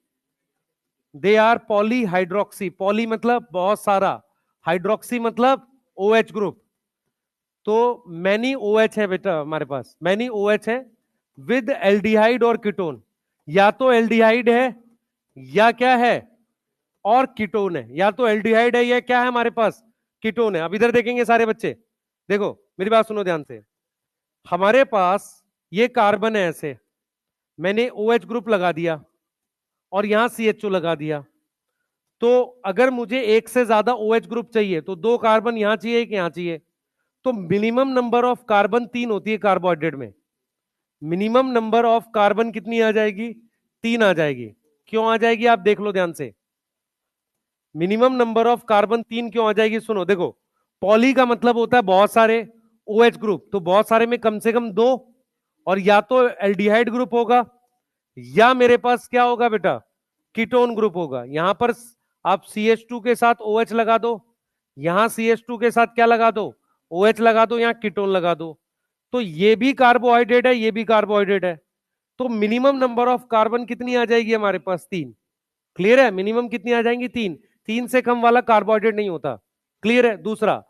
they are polyhydroxy. Poly मतलब बहुत सारा, हाइड्रोक्सी मतलब OH ग्रुप। तो मैनी OH है बेटा हमारे पास, मैनी OH है विद एल्डिहाइड और कीटोन। या तो एल्डिहाइड है या क्या है, और कीटोन है। या तो एल्डिहाइड है या क्या है हमारे पास, कीटोन है। अब इधर देखेंगे सारे बच्चे, देखो मेरी बात सुनो ध्यान से। हमारे पास ये कार्बन है ऐसे, मैंने OH ग्रुप लगा दिया और यहां CHO लगा दिया। तो अगर मुझे एक से ज्यादा OH ग्रुप चाहिए तो दो कार्बन यहां चाहिए कि यहां चाहिए? तो मिनिमम नंबर ऑफ कार्बन 3 होती है कार्बोहाइड्रेट में। मिनिमम नंबर ऑफ कार्बन कितनी आ जाएगी? 3 आ जाएगी। क्यों आ जाएगी आप देख लो ध्यान से, मिनिमम नंबर ऑफ कार्बन 3 क्यों आ जाएगी? सुनो देखो, पॉली का मतलब होता है बहुत सारे OH ग्रुप, तो बहुत सारे में कम से कम 2, और या तो एल्डिहाइड ग्रुप होगा या मेरे पास क्या होगा बेटा, कीटोन ग्रुप होगा। यहां पर आप CH2 के साथ OH लगा दो, यहां CH2 के साथ क्या लगा दो, OH लगा दो, यहां कीटोन लगा दो। तो ये भी कार्बोहाइड्रेट है, ये भी कार्बोहाइड्रेट है। तो मिनिमम नंबर ऑफ कार्बन कितनी आ जाएगी हमारे पास? 3। क्लियर है? मिनिमम कितनी आ जाएंगी? 3। 3 से कम वाला कार्बोहाइड्रेट नहीं होता। क्लियर है? दूसरा,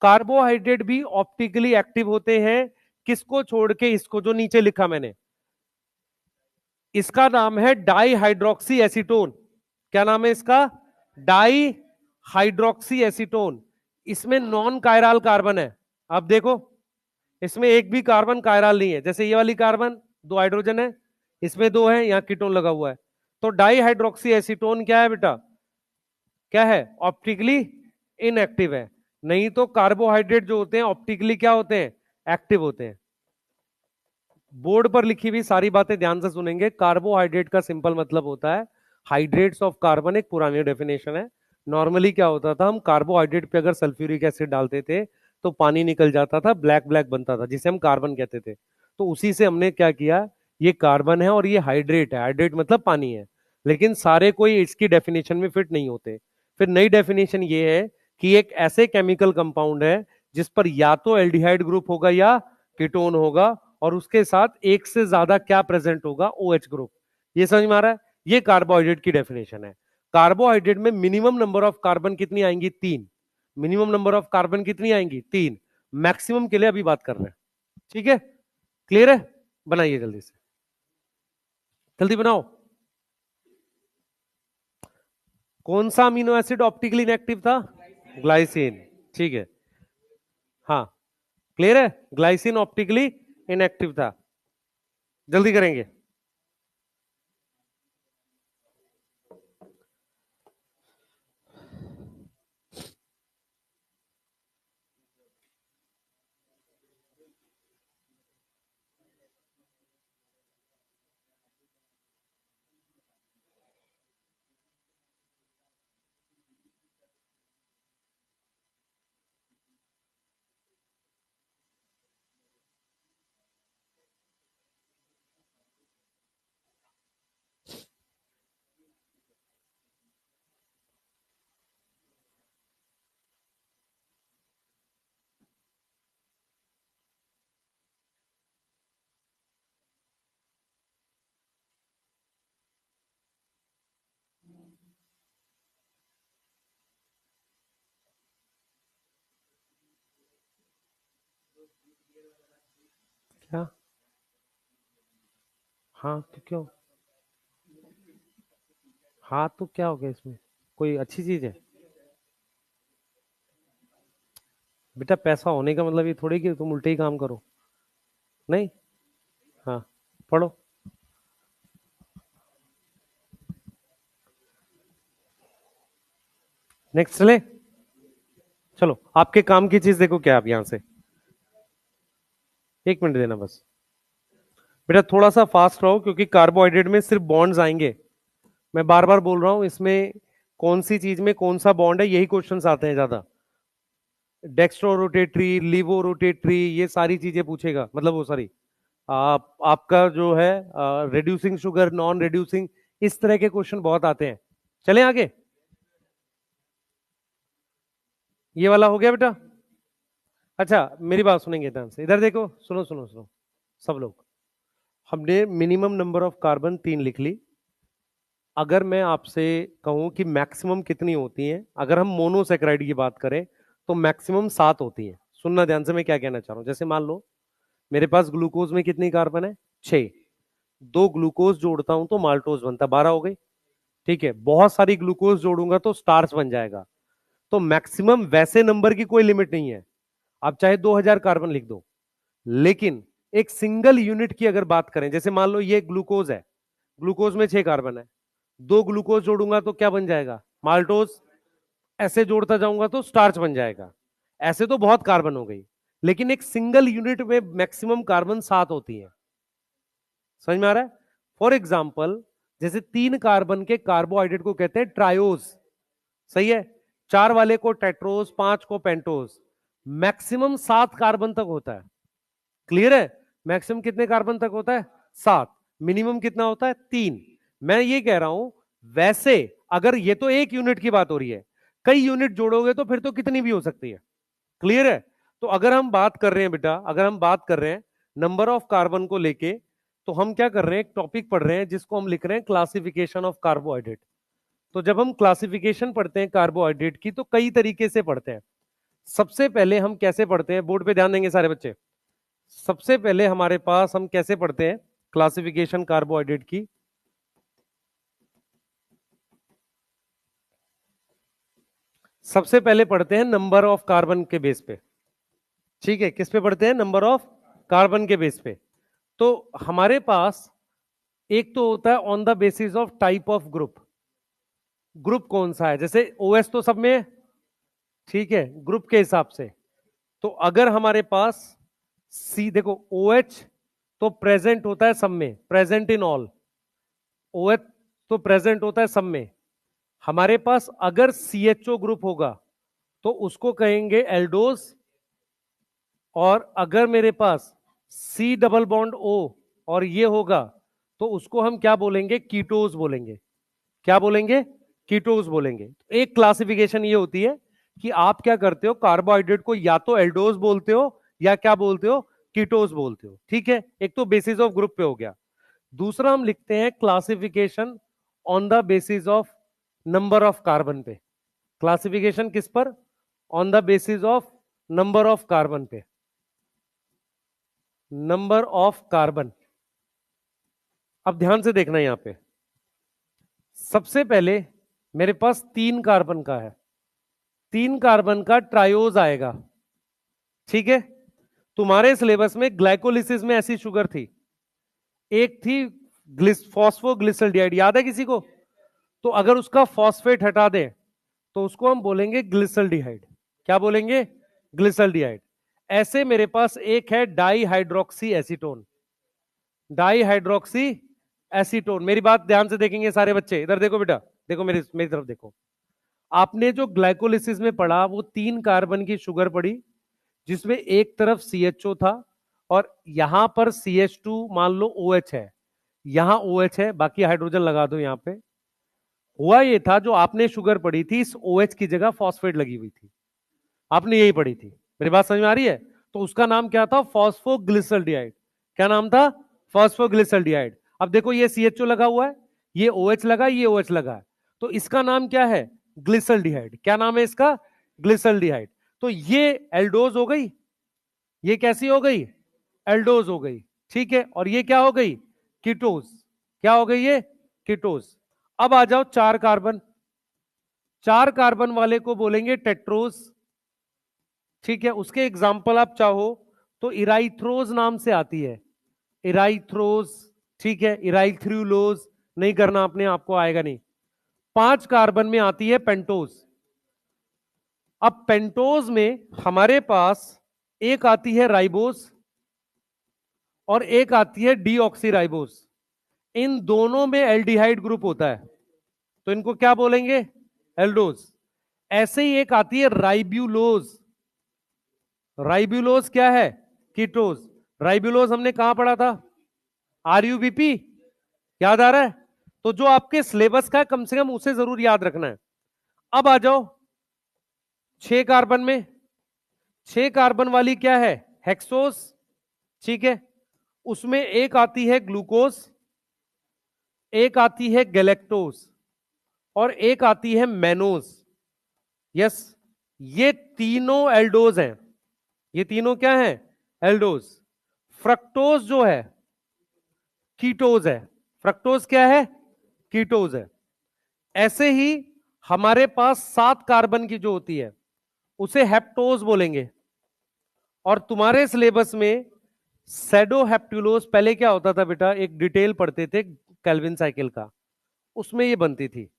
कार्बोहाइड्रेट भी ऑप्टिकली एक्टिव होते हैं, किसको छोड़ के? इसको जो नीचे लिखा मैंने, इसका नाम है डाई हाइड्रोक्सी एसीटोन। क्या नाम है इसका? Di hydroxy acetone. इसमें नॉन कायरल कार्बन है। अब देखो इसमें एक भी कार्बन कायरल नहीं है। जैसे ये वाली कार्बन, दो हाइड्रोजन है, इसमें दो है, यहां कीटोन लगा हुआ है। तो डाई हाइड्रोक्सी एसीटोन क्या है बेटा? क्या है? ऑप्टिकली इनएक्टिव है। नहीं तो कार्बोहाइड्रेट जो होते हैं ऑप्टिकली क्या होते हैं? एक्टिव होते हैं। बोर्ड पर लिखी हुई सारी बातें ध्यान से सुनेंगे। कार्बोहाइड्रेट का सिंपल मतलब होता है हाइड्रेट्स ऑफ कार्बन, एक पुरानी डेफिनेशन है। नॉर्मली क्या होता था, हम कार्बोहाइड्रेट पे अगर सल्फ्यूरिक एसिड डालते थे तो पानी निकल जाता था, ब्लैक ब्लैक बनता था, जिसे हम कार्बन कहते थे। तो उसी से हमने क्या किया, ये कार्बन है और ये हाइड्रेट है, हाइड्रेट मतलब पानी है। लेकिन सारे कोई इसकी डेफिनेशन में फिट नहीं होते। फिर नई डेफिनेशन ये है कि एक ऐसे केमिकल कंपाउंड है जिस पर या तो एल्डिहाइड ग्रुप होगा या कीटोन होगा, और उसके साथ एक से ज्यादा क्या प्रेजेंट होगा? OH group. ये समझ में आ रहा है? ये कार्बोहाइड्रेट की डेफिनेशन है। कार्बोहाइड्रेट में मिनिमम नंबर ऑफ कार्बन कितनी आएंगी? 3। मिनिमम नंबर ऑफ कार्बन कितनी आएंगी? 3। मैक्सिमम के लिए अभी बात कर रहे हैं। ठीक है? क्लियर है? बनाइए जल्दी से, जल्दी बनाओ। कौन सा अमीनो एसिड ऑप्टिकली इनएक्टिव था? ग्लाइसिन। ठीक है, हाँ क्लियर है, ग्लाइसिन ऑप्टिकली इनएक्टिव था। जल्दी करेंगे। क्या? हाँ तो क्यों? हाँ तो क्या हो गया इसमें? कोई अच्छी चीज है? बेटा पैसा होने का मतलब ये थोड़ी कि तुम उल्टे ही काम करो। नहीं। हाँ, पढ़ो। नेक्स्ट चले। चलो आपके काम की चीज देखो क्या, आप यहां से 1 मिनट देना बस। बेटा थोड़ा सा फास्ट रहो क्योंकि कार्बोहाइड्रेट में सिर्फ बॉन्ड्स आएंगे। मैं बार बार बोल रहा हूं, इसमें कौन सी चीज में कौन सा बॉन्ड है यही क्वेश्चंस आते हैं ज्यादा। डेक्स्ट्रो रोटेटरी, लीवो रोटेटरी, ये सारी चीजें पूछेगा, मतलब वो सॉरी, आपका जो है रिड्यूसिंग शुगर, नॉन रिड्यूसिंग, इस तरह के क्वेश्चन बहुत आते हैं। चलें आगे। ये वाला हो गया बेटा। अच्छा मेरी बात सुनेंगे ध्यान से, इधर देखो, सुनो सुनो सुनो सब लोग। हमने मिनिमम नंबर ऑफ कार्बन 3 लिख ली। अगर मैं आपसे कहूं कि मैक्सिमम कितनी होती हैं, अगर हम मोनोसेक्राइड की बात करें तो मैक्सिमम 7 होती हैं। सुनना ध्यान से मैं क्या कहना चाह रहा हूं। जैसे मान लो मेरे पास ग्लूकोज में कितनी कार्बन है? 6। दो ग्लूकोज जोड़ता हूं तो माल्टोज बनता, 12 हो गई। ठीक है, बहुत सारी ग्लूकोज जोड़ूंगा तो स्टार्च बन जाएगा। तो मैक्सिमम वैसे नंबर की कोई लिमिट नहीं है, आप चाहे 2000 कार्बन लिख दो। लेकिन एक सिंगल यूनिट की अगर बात करें, जैसे मान लो ये ग्लूकोज है, ग्लूकोज में 6 कार्बन है, दो ग्लूकोज जोड़ूंगा तो क्या बन जाएगा? माल्टोज। ऐसे जोड़ता जाऊंगा तो स्टार्च बन जाएगा। ऐसे तो बहुत कार्बन हो गई, लेकिन एक सिंगल यूनिट में मैक्सिमम कार्बन 7 होती है। समझ में आ रहा है? फॉर एग्जाम्पल, जैसे 3 कार्बन के कार्बोहाइड्रेट को कहते हैं ट्रायोज, सही है। 4 वाले को टेट्रोज, 5 को पेंटोज। मैक्सिमम 7 कार्बन तक होता है। क्लियर है? मैक्सिमम कितने कार्बन तक होता है? 7। मिनिमम कितना होता है? 3। मैं ये कह रहा हूं, वैसे अगर ये तो एक यूनिट की बात हो रही है, कई यूनिट जोड़ोगे तो फिर तो कितनी भी हो सकती है। क्लियर है? तो अगर हम बात कर रहे हैं बेटा, अगर हम बात कर रहे हैं नंबर ऑफ कार्बन को लेके, तो हम क्या कर रहे हैं, एक टॉपिक पढ़ रहे हैं जिसको हम लिख रहे हैं क्लासिफिकेशन ऑफ कार्बोहाइड्रेट। तो जब हम क्लासिफिकेशन पढ़ते हैं कार्बोहाइड्रेट की तो कई तरीके से पढ़ते हैं। सबसे पहले हम कैसे पढ़ते हैं, बोर्ड पे ध्यान देंगे सारे बच्चे। सबसे पहले हमारे पास हम कैसे पढ़ते हैं क्लासिफिकेशन कार्बोहाइड्रेट की? सबसे पहले पढ़ते हैं नंबर ऑफ कार्बन के बेस पे। ठीक है, किस पे पढ़ते हैं? नंबर ऑफ कार्बन के बेस पे। तो हमारे पास एक तो होता है on the basis of type of group. Group कौन सा है? जैसे ओएस तो सब में है, ठीक है, ग्रुप के हिसाब से। तो अगर हमारे पास सी, देखो OH तो प्रेजेंट होता है सब में, प्रेजेंट इन ऑल। OH तो प्रेजेंट होता है सब में। हमारे पास अगर CHO ग्रुप होगा तो उसको कहेंगे एल्डोज। और अगर मेरे पास C डबल बॉन्ड O और ये होगा तो उसको हम क्या बोलेंगे? कीटोज बोलेंगे। क्या बोलेंगे? कीटोज बोलेंगे। एक क्लासिफिकेशन ये होती है कि आप क्या करते हो, कार्बोहाइड्रेट को या तो एल्डोज बोलते हो या क्या बोलते हो? कीटोज बोलते हो। ठीक है, एक तो बेसिस ऑफ ग्रुप पे हो गया। दूसरा हम लिखते हैं classification on the basis of number of carbon पे। क्लासिफिकेशन किस पर? On the basis of number of carbon पे। Number of carbon. अब ध्यान से देखना यहां पे, सबसे पहले मेरे पास 3 कार्बन का है, 3 कार्बन का ट्रायोज आएगा। ठीक है, तुम्हारे सिलेबस में ग्लाइकोलिसिस में ऐसी शुगर थी, एक थी फॉस्फोग्लिसल्डिहाइड, याद है किसी को? तो अगर उसका फॉस्फेट हटा दे तो उसको हम बोलेंगे ग्लिसल्डिहाइड। क्या बोलेंगे? ग्लिसल्डिहाइड। ऐसे मेरे पास एक है di hydroxy acetone. Di hydroxy acetone. मेरी बात ध्यान से देखेंगे सारे बच्चे, इधर देखो बेटा, देखो मेरी मेरी तरफ देखो। आपने जो ग्लाइकोलिसिस में पढ़ा वो 3 कार्बन की शुगर पड़ी, जिसमें एक तरफ CHO था और यहां पर CH2 मान लो OH है, यहां OH है, बाकी हाइड्रोजन लगा दो यहां पे। हुआ ये था, जो आपने शुगर पढ़ी थी इस OH की जगह फॉस्फेट लगी हुई थी, आपने यही पढ़ी थी। मेरी बात समझ में आ रही है? तो उसका नाम क्या था? फॉस्फोग्लिसल्डिहाइड। क्या नाम था? फॉस्फोग्लिसल्डिहाइड। अब देखो ये CHO लगा हुआ है, ये OH लगा, ये OH लगा है, तो इसका नाम क्या है? ग्लिसल्डिहाइड। क्या नाम है इसका? ग्लिसल्डिहाइड। तो ये एल्डोज हो गई, ये कैसी हो गई? एल्डोज हो गई। ठीक है, और ये क्या हो गई? कीटोज। क्या हो गई ये? कीटोज। अब आ जाओ 4 कार्बन। 4 कार्बन वाले को बोलेंगे टेट्रोज। ठीक है, उसके एग्जाम्पल आप चाहो तो इराइथ्रोज नाम से आती है, इराइथ्रोज। ठीक है, इराइथ्रुलोज नहीं करना आपने, आपको आएगा नहीं। 5 कार्बन में आती है पेंटोज। अब पेंटोज में हमारे पास एक आती है राइबोज और एक आती है डीऑक्सीराइबोज। इन दोनों में एल्डिहाइड ग्रुप होता है, तो इनको क्या बोलेंगे? एल्डोज। ऐसे ही एक आती है राइब्यूलोज। राइब्यूलोज क्या है? कीटोज। राइब्यूलोज हमने कहां पढ़ा था? RUBP, याद आ रहा है? तो जो आपके सिलेबस का है कम से कम उसे जरूर याद रखना है। अब आ जाओ 6 कार्बन में। 6 कार्बन वाली क्या है? हेक्सोस। ठीक है, उसमें एक आती है ग्लूकोज, एक आती है गैलेक्टोज और एक आती है मैनोज। यस, ये तीनों एल्डोज हैं। ये तीनों क्या हैं? एल्डोज। फ्रक्टोज जो है कीटोज है। फ्रक्टोज क्या है? कीटोज है। ऐसे ही हमारे पास 7 कार्बन की जो होती है उसे हेप्टोज बोलेंगे। और तुम्हारे सिलेबस में सेडोहेप्टुलोज पहले क्या होता था बेटा? एक डिटेल पढ़ते थे केल्विन साइकिल का, उसमें ये बनती थी।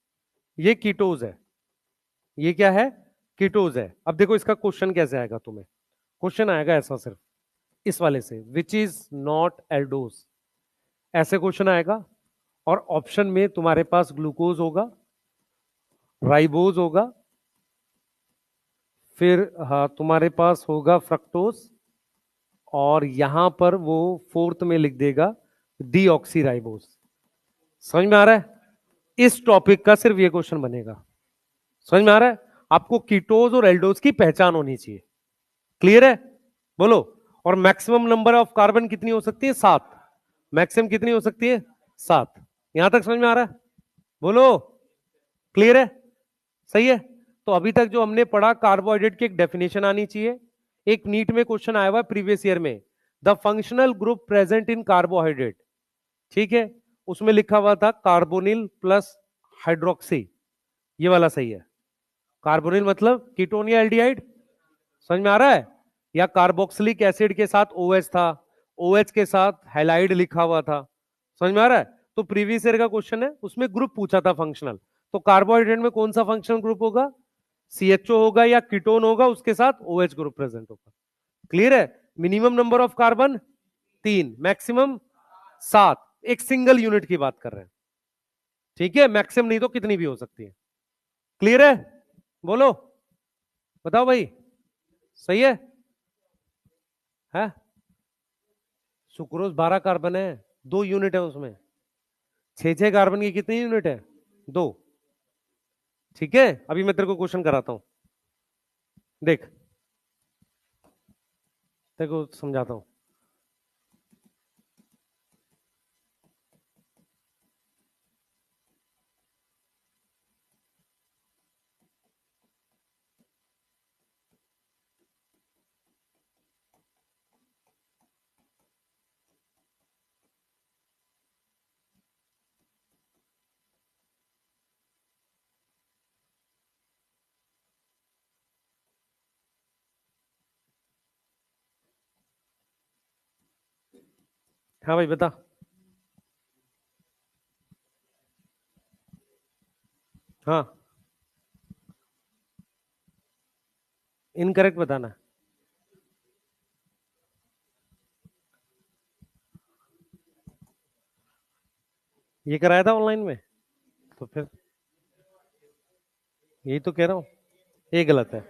ये कीटोज है। ये क्या है? कीटोज है। अब देखो इसका क्वेश्चन कैसे आएगा तुम्हें। क्वेश्चन आएगा ऐसा, सिर्फ इस वाले से, विच इज नॉट एल्डोज, ऐसे क्वेश्चन आएगा। और ऑप्शन में तुम्हारे पास ग्लूकोज होगा, राइबोज होगा, फिर हाँ तुम्हारे पास होगा फ्रक्टोज, और यहां पर वो फोर्थ में लिख देगा डीऑक्सीराइबोज। समझ में आ रहा है? इस टॉपिक का सिर्फ ये क्वेश्चन बनेगा। समझ में आ रहा है? आपको कीटोज और एल्डोज की पहचान होनी चाहिए। क्लियर है? बोलो। और मैक्सिमम नंबर ऑफ कार्बन कितनी हो सकती है? 7। मैक्सिमम कितनी हो सकती है? 7। यहां तक समझ में आ रहा है? बोलो। क्लियर है? सही है। तो अभी तक जो हमने पढ़ा, कार्बोहाइड्रेट की एक डेफिनेशन आनी चाहिए। एक नीट में क्वेश्चन आया हुआ प्रीवियस ईयर में, the functional group present in carbohydrate. ठीक है, उसमें लिखा हुआ था कार्बोनिल प्लस हाइड्रोक्सी, ये वाला सही है। कार्बोनिल मतलब कीटोन या एल्डिहाइड, समझ में आ रहा है? या कार्बोक्सिलिक एसिड के साथ OH था, OH के साथ हैलाइड लिखा हुआ था, समझ में आ रहा है? तो प्रीवियस ईयर का क्वेश्चन है, उसमें ग्रुप पूछा था फंक्शनल, तो कार्बोहाइड्रेट में कौन सा फंक्शनल ग्रुप होगा? CHO होगा या कीटोन होगा, उसके साथ OH ग्रुप प्रेजेंट होगा। क्लियर है? Minimum number of carbon 3, maximum 7, एक सिंगल यूनिट की बात कर रहे हैं, ठीक है? मैक्सिमम नहीं तो कितनी भी हो सकती है। क्लियर है? बोलो, बताओ भाई, सही है? सुक्रोज 12 कार्बन है, 2 यूनिट है उसमें, 6 कार्बन की कितनी यूनिट है? 2। ठीक है, अभी मैं तेरे को क्वेश्चन कराता हूं, देख, तेरे को समझाता हूं। हाँ भाई बता। हाँ, इनकरेक्ट बताना। ये कराया था ऑनलाइन में, तो फिर यही तो कह रहा हूं, ये गलत है।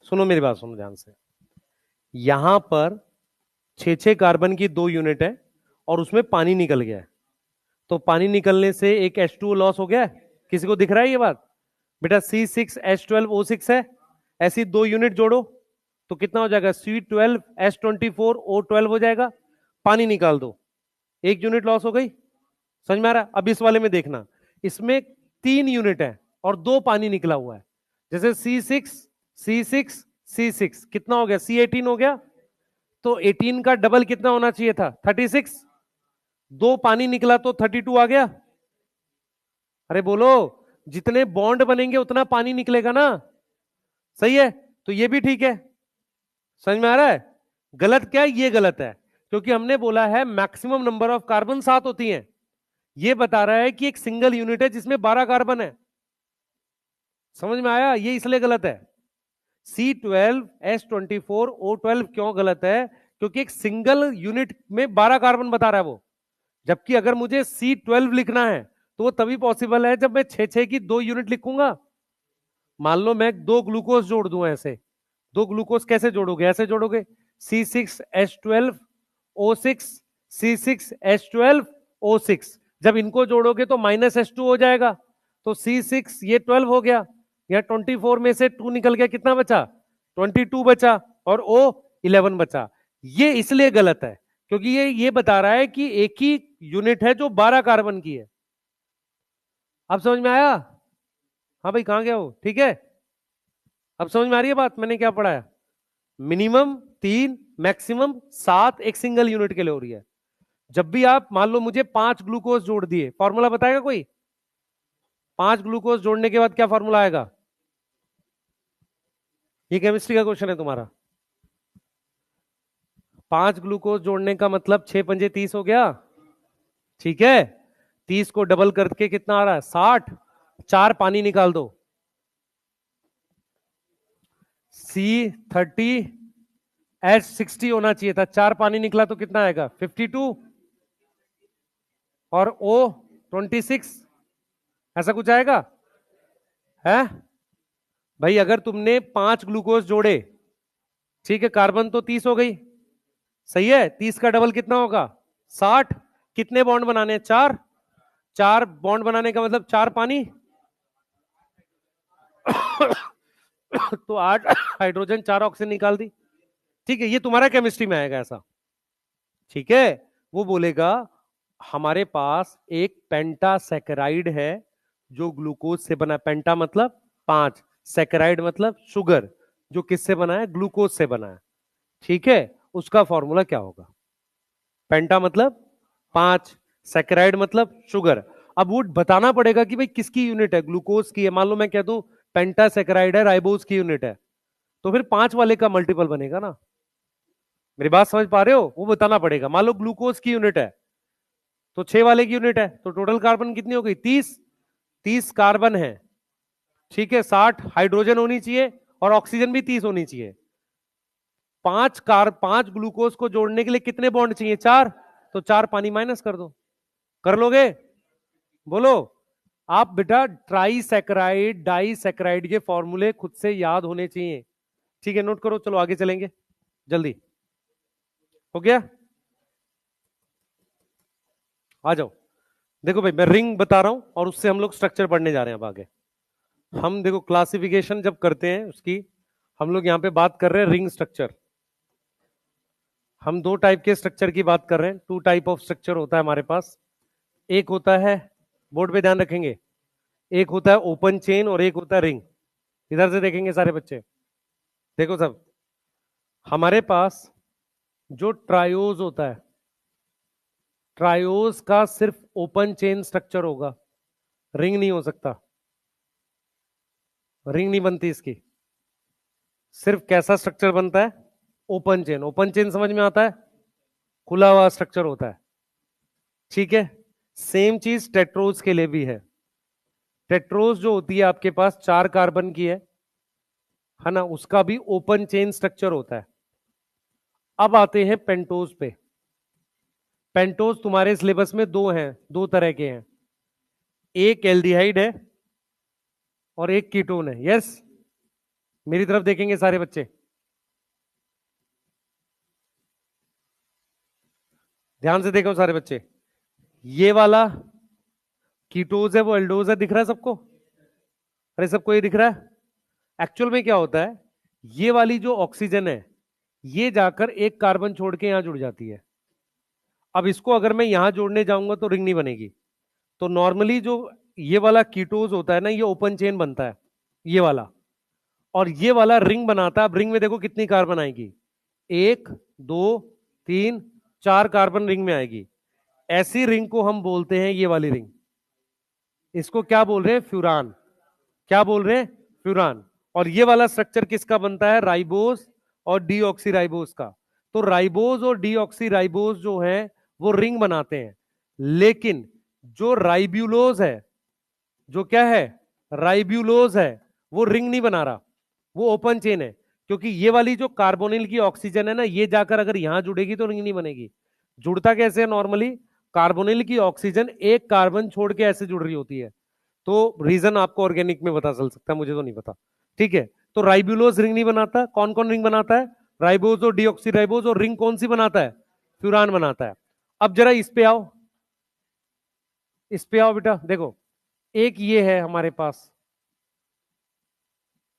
सुनो मेरी बात, सुनो ध्यान से। यहां पर 6 कार्बन की 2 यूनिट है और उसमें पानी निकल गया है, तो पानी निकलने से एक H2O लॉस हो गया है। किसी को दिख रहा है ये बात? बेटा C6H12O6 है, ऐसी 2 यूनिट जोड़ो तो कितना हो जाएगा? C12H24O12 हो जाएगा। पानी निकाल दो, 1 यूनिट लॉस हो गई। समझ में आ रहा है? अब इस वाले में देखना, इसमें 3 यूनिट है और 2 पानी निकला हुआ है। जैसे C6 कितना हो गया? C18 हो गया, तो 18 का डबल कितना होना चाहिए था? 36। 2 पानी निकला तो 32 आ गया। अरे बोलो, जितने बॉन्ड बनेंगे उतना पानी निकलेगा ना, सही है? तो ये भी ठीक है। समझ में आ रहा है? गलत क्या है? ये गलत है, क्योंकि हमने बोला है मैक्सिमम नंबर ऑफ कार्बन 7 होती हैं। ये बता रहा है कि एक सिंगल यूनिट है जिसमें 12 कार्बन है। समझ में आया? ये इसलिए गलत है। C12H24O12 क्यों गलत है? क्योंकि एक सिंगल यूनिट में 12 कार्बन बता रहा है वो, जबकि अगर मुझे C12 लिखना है तो वो तभी पॉसिबल है जब मैं 6 की 2 यूनिट लिखूंगा। मान लो मैं 2 ग्लूकोज जोड़ दूं, ऐसे 2 ग्लूकोज कैसे जोड़ोगे? ऐसे जोड़ोगे, C6H12O6, C6H12O6। जब इनको जोड़ोगे तो -H2 हो जाएगा, तो C6 ये 12 हो गया, या 24 में से 2 निकल गया, कितना बचा? 22 बचा, और O 11 बचा। ये इसलिए गलत है क्योंकि ये बता रहा है कि एक ही यूनिट है जो 12 कार्बन की है। अब समझ में आया? हाँ भाई, कहां गया हो? ठीक है, अब समझ में आ रही है बात मैंने क्या पढ़ाया? मिनिमम 3, मैक्सिमम 7 एक सिंगल यूनिट के लिए हो रही है। जब भी आप मान लो मुझे 5 ग्लूकोज जोड़ दिए, फॉर्मूला बताएगा कोई? 5 ग्लूकोज जोड़ने के बाद क्या फॉर्मूला आएगा? ये केमिस्ट्री का क्वेश्चन है तुम्हारा। 5 ग्लूकोज जोड़ने का मतलब 6 पंजे 30 हो गया, ठीक है? 30 को डबल करके कितना आ रहा है? 60। 4 पानी निकाल दो, C30H60 होना चाहिए था, 4 पानी निकला तो कितना आएगा? 52, और O26, ऐसा कुछ आएगा है? भाई अगर तुमने 5 ग्लूकोज जोड़े, ठीक है, कार्बन तो 30 हो गई, सही है? 30 का डबल कितना होगा? 60। कितने बॉन्ड बनाने हैं? 4। 4 बॉन्ड बनाने का मतलब 4 पानी तो 8 हाइड्रोजन, 4 ऑक्सीजन निकाल दी। ठीक है, ये तुम्हारा केमिस्ट्री में आएगा ऐसा, ठीक है? वो बोलेगा हमारे पास एक पेंटासैकेराइड है जो ग्लूकोज से बना। पेंटा मतलब 5, सैकेराइड मतलब शुगर, जो किससे बना है? ग्लूकोज से बना है, ठीक है? उसका फॉर्मूला क्या होगा? पेंटा मतलब 5, सैकेराइड मतलब शुगर। अब वो बताना पड़ेगा कि भाई किसकी यूनिट है? ग्लूकोज की है। मान लो मैं कह दूं पेंटासेकेराइड है, राइबोज की यूनिट है, तो फिर 5 वाले का मल्टीपल बनेगा ना। मेरी बात समझ पा रहे हो? वो बताना पड़ेगा। मान लो ग्लूकोज की यूनिट है तो 6 वाले की यूनिट है, तो टोटल कार्बन कितनी हो गई? 30। 30 कार्बन है, ठीक है। 60 हाइड्रोजन होनी चाहिए और ऑक्सीजन भी 30 होनी चाहिए। 5 ग्लूकोज को जोड़ने के लिए कितने बॉन्ड चाहिए? 4। तो 4 पानी माइनस कर दो। कर लोगे? बोलो। आप बेटा ट्राईसैकेराइड डाईसैकेराइड के फॉर्मूले खुद से याद होने चाहिए, ठीक है। नोट करो, चलो आगे चलेंगे जल्दी। हो गया? आ जाओ। देखो भाई, मैं रिंग बता रहा हूं और उससे हम लोग स्ट्रक्चर पढ़ने जा रहे हैं अब आगे। हम देखो क्लासिफिकेशन जब करते हैं उसकी, हम लोग यहां पे बात कर रहे हैं रिंग स्ट्रक्चर। हम 2 टाइप के स्ट्रक्चर की बात कर रहे हैं। 2 टाइप ऑफ स्ट्रक्चर होता है हमारे पास। एक होता है, बोर्ड पे ध्यान रखेंगे, एक होता है ओपन चेन और एक होता है रिंग। इधर से देखेंगे सारे बच्चे, देखो सब। हमारे पास जो ट्रायोज होता है, ट्रायोज का सिर्फ ओपन चेन स्ट्रक्चर होगा, रिंग नहीं हो सकता। रिंग नहीं बनती इसकी। सिर्फ कैसा स्ट्रक्चर बनता है? Open chain. ओपन चेन समझ में आता है? खुला हुआ स्ट्रक्चर होता है, ठीक है। सेम चीज टेट्रोज के लिए भी है। टेट्रोज जो होती है आपके पास 4 कार्बन की है ना, उसका भी ओपन चेन स्ट्रक्चर होता है। अब आते हैं पेंटोज पे। पेंटोज तुम्हारे सिलेबस में 2 हैं, 2 तरह के हैं। एक एल्डिहाइड है और एक कीटोन है। यस, मेरी तरफ देखेंगे सारे बच्चे, ध्यान से देखो सारे बच्चे। ये वाला कीटोज है, वो एल्डोज है, दिख रहा है सबको? अरे सबको ये दिख रहा है? एक्चुअल में क्या होता है, ये वाली जो ऑक्सीजन है ये जाकर एक कार्बन छोड़ के यहां जुड़ जाती है। अब इसको अगर मैं यहां जोड़ने जाऊंगा तो रिंग नहीं बनेगी। तो नॉर्मली जो ये वाला कीटोज होता है ना, ये ओपन चेन बनता है, ये वाला। और ये वाला रिंग बनाता है। अब रिंग में देखो कितनी कार्बन आएगी, 1 2 3 4 कार्बन रिंग में आएगी। ऐसी रिंग को हम बोलते हैं ये वाली रिंग। इसको क्या बोल रहे हैं? फ्यूरान। क्या बोल रहे हैं? फ्यूरान। और ये वाला स्ट्रक्चर किसका बनता है? राइबोस और डीऑक्सीराइबोस का। तो राइबोस और डीऑक्सीराइबोस जो है वो रिंग बनाते हैं। लेकिन जो राइब्यूलोज है, जो क्या है, राइब्यूलोज है, वो रिंग नहीं बना रहा, वो ओपन चेन है। क्योंकि ये वाली जो कार्बोनिल की ऑक्सीजन है ना, ये जाकर अगर यहां जुड़ेगी तो रिंग नहीं बनेगी। जुड़ता कैसे है? नॉर्मली कार्बोनिल की ऑक्सीजन एक कार्बन छोड़ के ऐसे जुड़ रही होती है। तो रीजन आपको ऑर्गेनिक में पता चल सकता है, मुझे तो नहीं पता, ठीक है। तो राइब्यूलोज रिंग नहीं बनाता। कौन कौन रिंग बनाता है? राइबोज और डीऑक्सीराइबोज। और रिंग कौन सी बनाता है? फ्यूरान बनाता है। अब जरा इस पे आओ, इस पे आओ बेटा। देखो, एक ये है हमारे पास,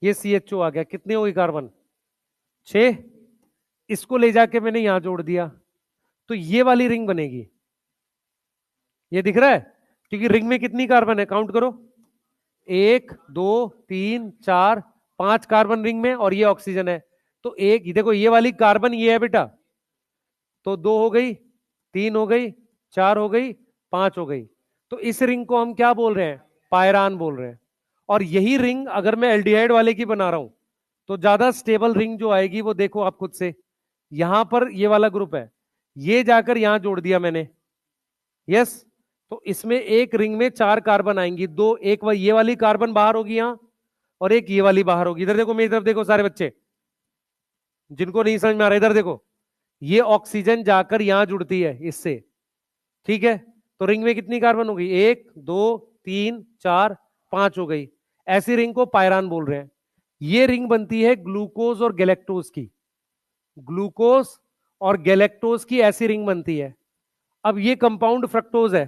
ये CHO आ गया। कितने हो गई कार्बन? 6। इसको ले जाके मैंने यहां जोड़ दिया तो ये वाली रिंग बनेगी। ये दिख रहा है? क्योंकि रिंग में कितनी कार्बन है, काउंट करो। 1 2 3 4 5 कार्बन रिंग में और ये ऑक्सीजन है। तो एक देखो, ये वाली कार्बन ये है बेटा, तो 2 हो गई, 3 हो गई, 4 हो गई, 5 हो गई। तो इस रिंग को हम क्या बोल रहे हैं? पायरान बोल रहे हैं। और यही रिंग अगर मैं एल्डिहाइड वाले की बना रहा हूं तो ज्यादा स्टेबल रिंग जो आएगी वो देखो आप खुद से। यहां पर ये वाला ग्रुप है, ये जाकर यहां जोड़ दिया मैंने। यस। तो इसमें एक रिंग में 4 कार्बन आएंगी, दो, एक ये वाली कार्बन बाहर होगी यहां और एक ये वाली बाहर होगी। इधर देखो, मेरी तरफ देखो सारे बच्चे, जिनको नहीं समझ में आ रहा इधर देखो। ये ऑक्सीजन जाकर यहां जुड़ती है इससे, ठीक है। तो रिंग में कितनी कार्बन हो गई? 1 2 3 4 5 हो गई। ऐसी रिंग को पायरान बोल रहे हैं। ये रिंग बनती है ग्लूकोज और गैलेक्टोज की। ग्लूकोज और गैलेक्टोज की ऐसी रिंग बनती है। अब ये कंपाउंड फ्रक्टोज है।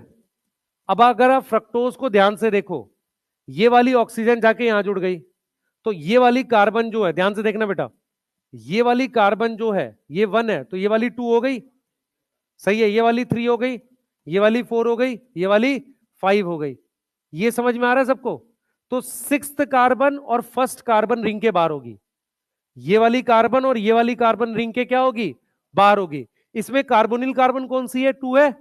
अब अगर आप फ्रक्टोज को ध्यान से देखो, ये वाली ऑक्सीजन जाके यहां जुड़ गई, तो ये वाली कार्बन जो है, ध्यान से देखना बेटा, ये वाली कार्बन जो है ये 1 है, तो ये वाली 2 हो गई, सही है। ये वाली 3 हो गई, ये वाली 4 हो गई, ये वाली 5 हो गई। ये समझ में आ रहा है सबको? तो 6th कार्बन और 1st कार्बन रिंग के बाहर होगी। ये वाली कार्बन और ये वाली कार्बन रिंग के क्या होगी? बाहर होगी। इसमें कार्बोनिल कार्बन कौन सी है? 2 है।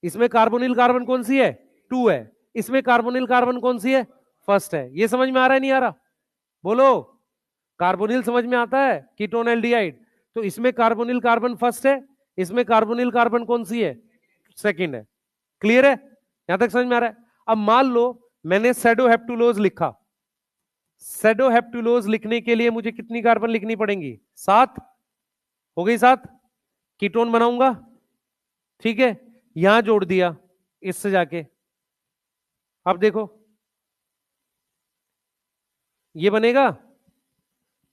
इसमें कार्बोनिल कार्बन कौन सी है? 2 है। इसमें कार्बोनिल कार्बन कौन सी है? फर्स्ट है। ये समझ में आ रहा है नहीं आ रहा? बोलो। कार्बोनिल समझ में आता है, कीटोन एल्डिहाइड। तो इसमें कार्बोनिल कार्बन फर्स्ट है, इसमें कार्बोनिल कार्बन कौन सी है? सेकंड है। क्लियर है? यहां तक समझ में आ रहा है? अब मान लो मैंने सेडोहेप्टुलोज लिखा। सेडोहेप्टुलोज लिखने के लिए मुझे कितनी कार्बन लिखनी पड़ेंगी? 7। हो गई 7। कीटोन बनाऊंगा, ठीक है, यहां जोड़ दिया इससे जाके। अब देखो ये बनेगा,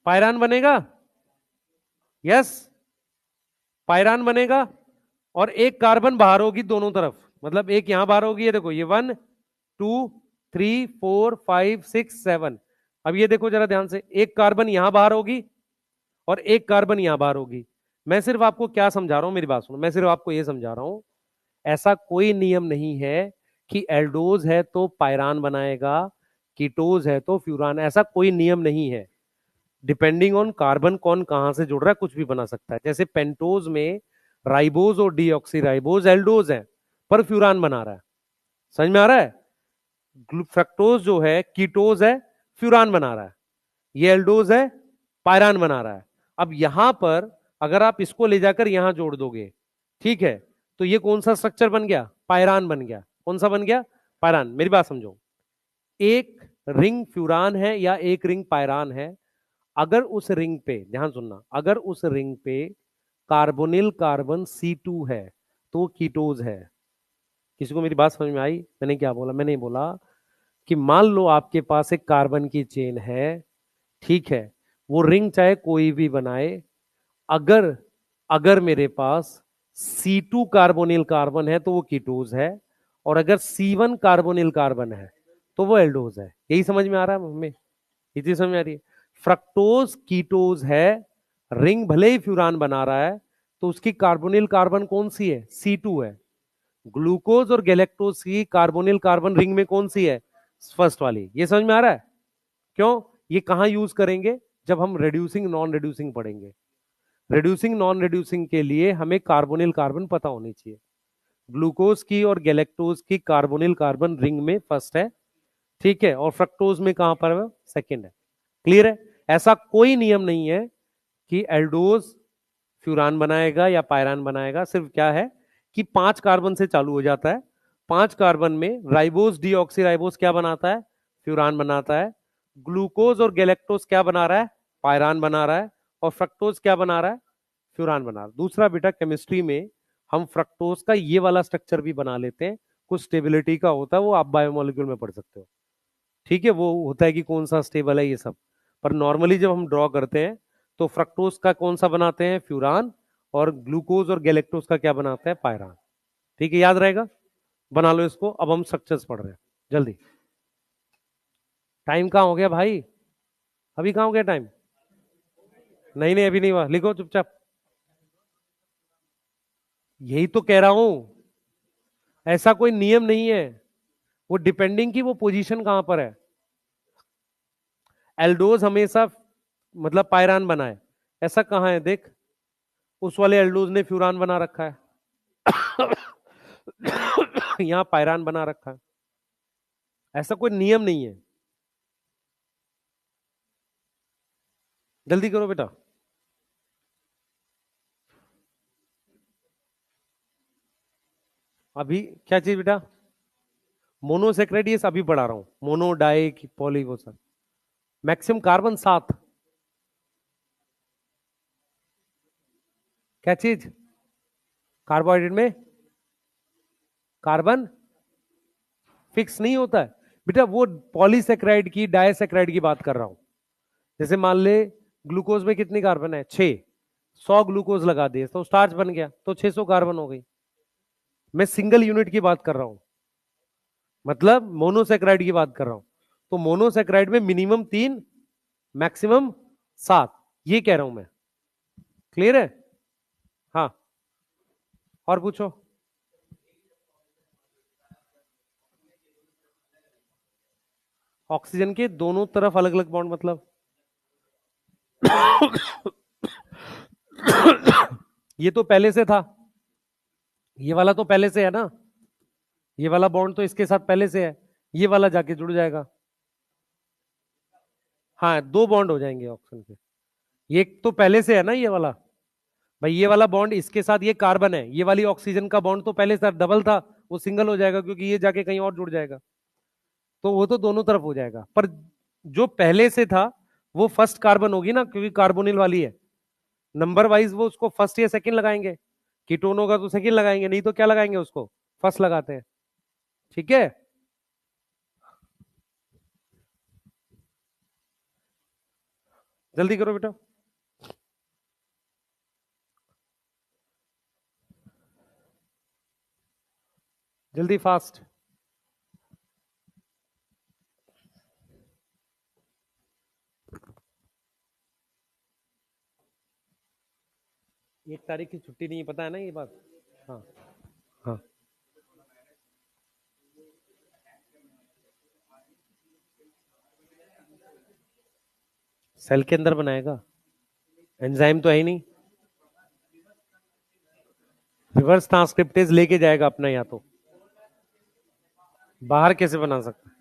पायरान बनेगा। यस, पायरान बनेगा। और एक कार्बन बाहर होगी दोनों तरफ, मतलब एक यहां बाहर होगी, ये देखो ये 1 2 3 4 5 6 7। अब ये देखो जरा ध्यान से, एक कार्बन यहां बाहर होगी और एक कार्बन यहां बाहर होगी। मैं सिर्फ आपको क्या समझा रहा हूं, मेरी बात सुनो, मैं सिर्फ आपको यह समझा रहा हूं, ऐसा कोई नियम नहीं है कि एल्डोज है तो पायरान बनाएगा, कीटोज है तो फ्यूरान, ऐसा कोई नियम नहीं है। डिपेंडिंग ऑन कार्बन कौन कहां से जुड़ रहा है कुछ भी बना सकता है। जैसे पेंटोज में राइबोज और डीऑक्सी राइबोज एल्डोज है पर फ्यूरान बना रहा है। समझ में आ रहा है? फ्रक्टोज जो है कीटोज है, फ्यूरान बना रहा है। ये एल्डोज है, पायरान बना रहा है। अब यहां पर अगर आप इसको ले जाकर यहां जोड़ दोगे, ठीक है, तो ये कौन सा स्ट्रक्चर बन गया? पायरान बन गया। कौन सा बन गया? पायरान। मेरी बात समझो, एक रिंग फ्यूरान है या एक रिंग पायरान है, अगर उस रिंग पे, ध्यान सुनना, अगर उस रिंग पे कार्बोनिल कार्बन C2 है तो कीटोज है। किसी को मेरी बात समझ में आई? मैंने क्या बोला? मैंने बोला कि मान लो आपके पास एक कार्बन की चेन है, ठीक है, वो रिंग चाहे कोई भी बनाए, अगर अगर मेरे पास C2 कार्बोनिल कार्बन है तो वो कीटोज है, और अगर C1 कार्बोनिल कार्बन है तो वो एल्डोज है। यही समझ में आ रहा है हमें? ये चीज समझ में आ रही है? फ्रक्टोज कीटोज है, रिंग भले ही फ्यूरान बना रहा है तो उसकी कार्बोनिल कार्बन कौन सी है? C2 है। ग्लूकोज और गैलेक्टोज की कार्बोनिल कार्बन रिंग में कौन सी है? फर्स्ट वाली। ये समझ में आ रहा है? क्यों? ये कहां यूज करेंगे? जब हम रिड्यूसिंग नॉन रिड्यूसिंग पढ़ेंगे। रिड्यूसिंग नॉन रिड्यूसिंग के लिए हमें कार्बोनिल कार्बन पता होनी चाहिए। ग्लूकोज की और गैलेक्टोज की कार्बोनिल कार्बन रिंग में फर्स्ट है, ठीक है, और फ्रक्टोज में कहां पर है? सेकंड है। क्लियर है? ऐसा कोई नियम नहीं है कि एल्डोज फ्यूरान बनाएगा या पायरान बनाएगा। सिर्फ क्या है कि 5 कार्बन से चालू हो जाता है। 5 कार्बन में राइबोज डीऑक्सी राइबोज क्या बनाता है? फ्यूरान बनाता है। ग्लूकोज और गैलेक्टोज क्या बना रहा है? पायरान बना रहा है। और फ्रक्टोज क्या बना रहा है? फ्यूरान बना रहा है। दूसरा बेटा, केमिस्ट्री में हम फ्रक्टोज का ये वाला स्ट्रक्चर भी बना लेते हैं, कुछ स्टेबिलिटी का होता है, वो आप बायोमोलिक्यूल में पढ़ सकते हो, ठीक है, वो होता है कि कौन सा स्टेबल है ये सब। पर नॉर्मली जब हम ड्रॉ करते हैं तो फ्रक्टोज का कौन सा बनाते हैं? फ्यूरान। और ग्लूकोज और गैलेक्टोज का क्या बनाते हैं? पायरान। ठीक है, याद रहेगा? बना लो इसको। अब हम स्ट्रक्चर्स पढ़ रहे हैं, जल्दी। टाइम कहाँ हो गया भाई? अभी कहाँ हो गया टाइम? नहीं नहीं, अभी नहीं हुआ, लिखो चुपचाप। यही तो कह रहा हूं, ऐसा कोई नियम नहीं है, वो डिपेंडिंग की वो पोजीशन कहां पर है। एल्डोज हमेशा मतलब पायरान बनाए, ऐसा कहां है? देख, उस वाले एल्डोज ने फ्यूरान बना रखा है। यहां पायरान बना रखा है। ऐसा कोई नियम नहीं है। जल्दी करो बेटा। अभी क्या चीज बेटा? मोनोसेक्राइड, ये अभी पढ़ा रहा हूं। मोनो डाई पॉली वो सब। Maximum carbon 7। क्या चीज? कार्बोहाइड्रेट में कार्बन फिक्स नहीं होता है बेटा, वो पॉलीसेक्राइड की डायसेक्राइड की बात कर रहा हूं। जैसे मान ले ग्लूकोज में कितनी कार्बन है? 6। 100 ग्लूकोज लगा दिए तो स्टार्च बन गया, तो 600 कार्बन हो गई। मैं सिंगल यूनिट की बात कर रहा हूं, मतलब मोनोसेक्राइड की बात कर रहा हूं। तो मोनोसेक्राइड में मिनिमम 3, मैक्सिमम 7, ये कह रहा हूं मैं। क्लियर है? हाँ, और पूछो। ऑक्सीजन के दोनों तरफ अलग अलग बॉन्ड मतलब? ये तो पहले से था, ये वाला तो पहले से है ना, ये वाला बॉन्ड तो इसके साथ पहले से है, ये वाला जाके जुड़ जाएगा। हाँ, दो बॉन्ड हो जाएंगे ऑक्सीजन के। ये तो पहले से है ना ये वाला, भाई ये वाला बॉन्ड इसके साथ ये कार्बन है, ये वाली ऑक्सीजन का बॉन्ड तो पहले से डबल था, वो सिंगल हो जाएगा क्योंकि ये जाके कहीं और जुड़ जाएगा, तो वो तो दोनों तरफ हो जाएगा। पर जो पहले से था वो फर्स्ट कार्बन होगी ना, क्योंकि कार्बोनिल वाली है, नंबर वाइज वो उसको फर्स्ट या सेकंड लगाएंगे, कीटोन होगा तो सेकंड लगाएंगे, नहीं तो क्या लगाएंगे उसको, फर्स्ट लगाते हैं। ठीक है, जल्दी करो बेटा। जल्दी फास्ट। एक तारीख की छुट्टी नहीं, पता है ना ये बात। हाँ हाँ, सेल के अंदर बनाएगा, एंजाइम तो है ही नहीं। रिवर्स ट्रांसक्रिप्टेज लेके जाएगा अपना, या तो बाहर कैसे बना सकता है,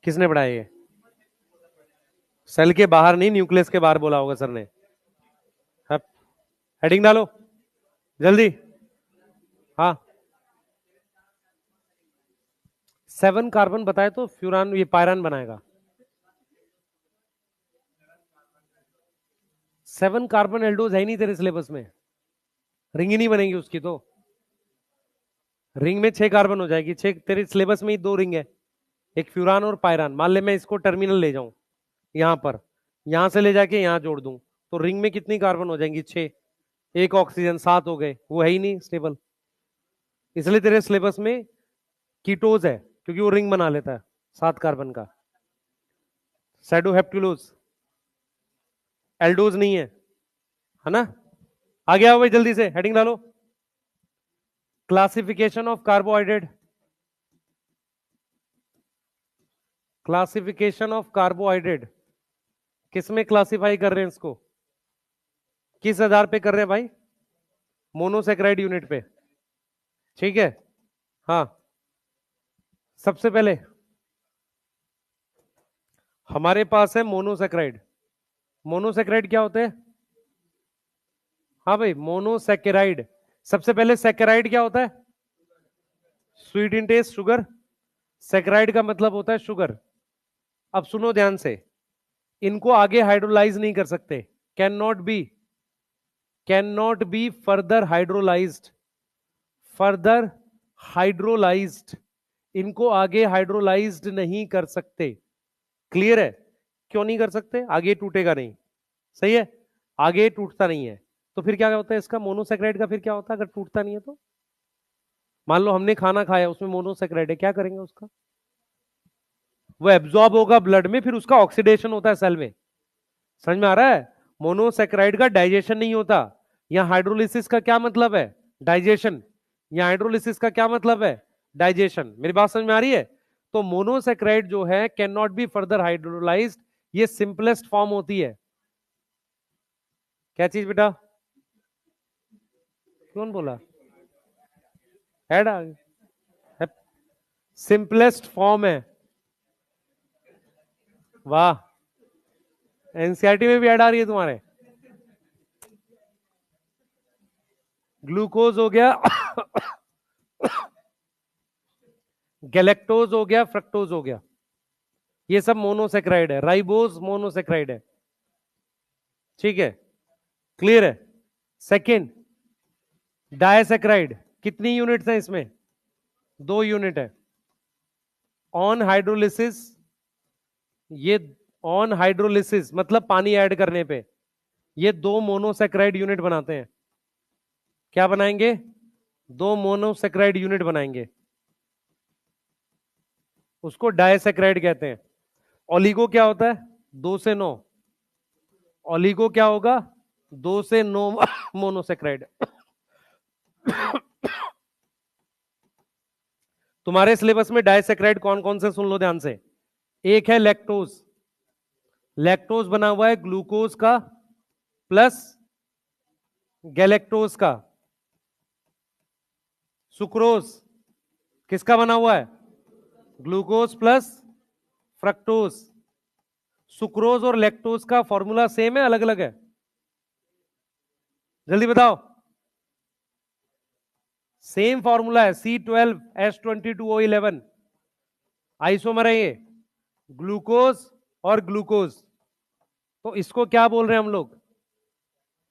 किसने पढ़ाया ये? सेल के बाहर नहीं, न्यूक्लियस के बाहर बोला होगा सर ने। हेडिंग डालो जल्दी। हाँ, 7 कार्बन बताए तो फ्यूरान ये पायरान बनाएगा। 7 कार्बन एल्डोज है ही नहीं तेरे सिलेबस में, रिंग ही नहीं बनेगी उसकी तो। रिंग में 6 कार्बन हो जाएगी, 6 तेरे सिलेबस में ही 2 रिंग है, एक फ्यूरान और पायरान। मान ले मैं इसको टर्मिनल ले जाऊं यहां पर, यहां से ले जाके यहां जोड़ दूं, तो रिंग में कितनी कार्बन हो जाएंगी, 6, एक ऑक्सीजन 7 हो गए, वो है ही नहीं स्टेबल। इसलिए तेरे सिलेबस में कीटोज है, क्योंकि वो रिंग बना लेता है 7 कार्बन का। सैडोहेप्टुलोज, एल्डोज नहीं है ना। आगे आओ भाई जल्दी से, हेडिंग डालो। Classification of carbohydrate, classification of carbohydrate, किसमें क्लासिफाई कर रहे हैं इसको, किस आधार पे कर रहे हैं भाई, मोनोसेक्राइड यूनिट पे। ठीक है, हाँ, सबसे पहले हमारे पास है मोनोसेक्राइड। मोनोसेक्राइड क्या होते हैं? हाँ भाई, मोनोसेक्राइड। सबसे पहले सेक्राइड क्या होता है? Sweet in taste, sugar. Saccharide का मतलब होता है शुगर। अब सुनो ध्यान से, इनको आगे हाइड्रोलाइज नहीं कर सकते, can not be, can not be further hydrolysed, further hydrolysed, इनको आगे हाइड्रोलाइज्ड नहीं कर सकते। क्लियर है? क्यों नहीं कर सकते? आगे टूटेगा नहीं, सही है, आगे टूटता नहीं है। तो फिर क्या होता है इसका, मोनोसेक्राइड का फिर क्या होता है अगर टूटता नहीं है तो? मान लो हमने खाना खाया, उसमें मोनोसेक्राइड है, क्या करेंगे उसका, वो एब्जॉर्ब होगा ब्लड में, फिर उसका ऑक्सीडेशन होता है सेल में। समझ में आ रहा है? मोनोसेक्राइड का डाइजेशन नहीं होता। यहां हाइड्रोलिसिस का क्या मतलब है, डाइजेशन। यहां हाइड्रोलिसिस का क्या मतलब है, डाइजेशन। मेरी बात समझ में आ रही है? तो मोनोसेक्राइड जो है can not be further hydrolysed, ये सिंपलेस्ट फॉर्म होती है। क्या चीज बेटा, कौन बोला, ऐड आ गया, सिंपलेस्ट फॉर्म है। वाह, एनसीईआरटी में भी ऐड आ रही है तुम्हारे। ग्लूकोज हो गया, गैलेक्टोज हो गया, फ्रक्टोज हो गया, ये सब मोनोसेक्राइड है। राइबोज मोनोसेक्राइड है। ठीक है, क्लियर है? सेकेंड, डायसेक्राइड, कितनी यूनिट्स हैं इसमें, 2 यूनिट है। ऑन हाइड्रोलिसिस, ये ऑन हाइड्रोलिसिस मतलब पानी ऐड करने पे, ये 2 मोनोसेक्राइड यूनिट बनाते हैं। क्या बनाएंगे, 2 मोनोसेक्राइड यूनिट बनाएंगे, उसको डायसेक्राइड कहते हैं। ओलिगो क्या होता है, 2 से 9, ओलिगो क्या होगा, 2 से 9 मोनोसेक्राइड। तुम्हारे सिलेबस में डायसेक्राइड कौन कौन से सुन लो ध्यान से। एक है लैक्टोज, लैक्टोज बना हुआ है ग्लूकोज का प्लस गैलेक्टोज का। सुक्रोज किसका बना हुआ है, ग्लूकोज प्लस फ्रक्टोज। सुक्रोज और लैक्टोज का फॉर्मूला सेम है, अलग अलग है? जल्दी बताओ। सेम फॉर्मूला है, C12H22O11, आइसोमर है ये, ग्लूकोज और ग्लूकोज। तो इसको क्या बोल रहे हैं हम लोग?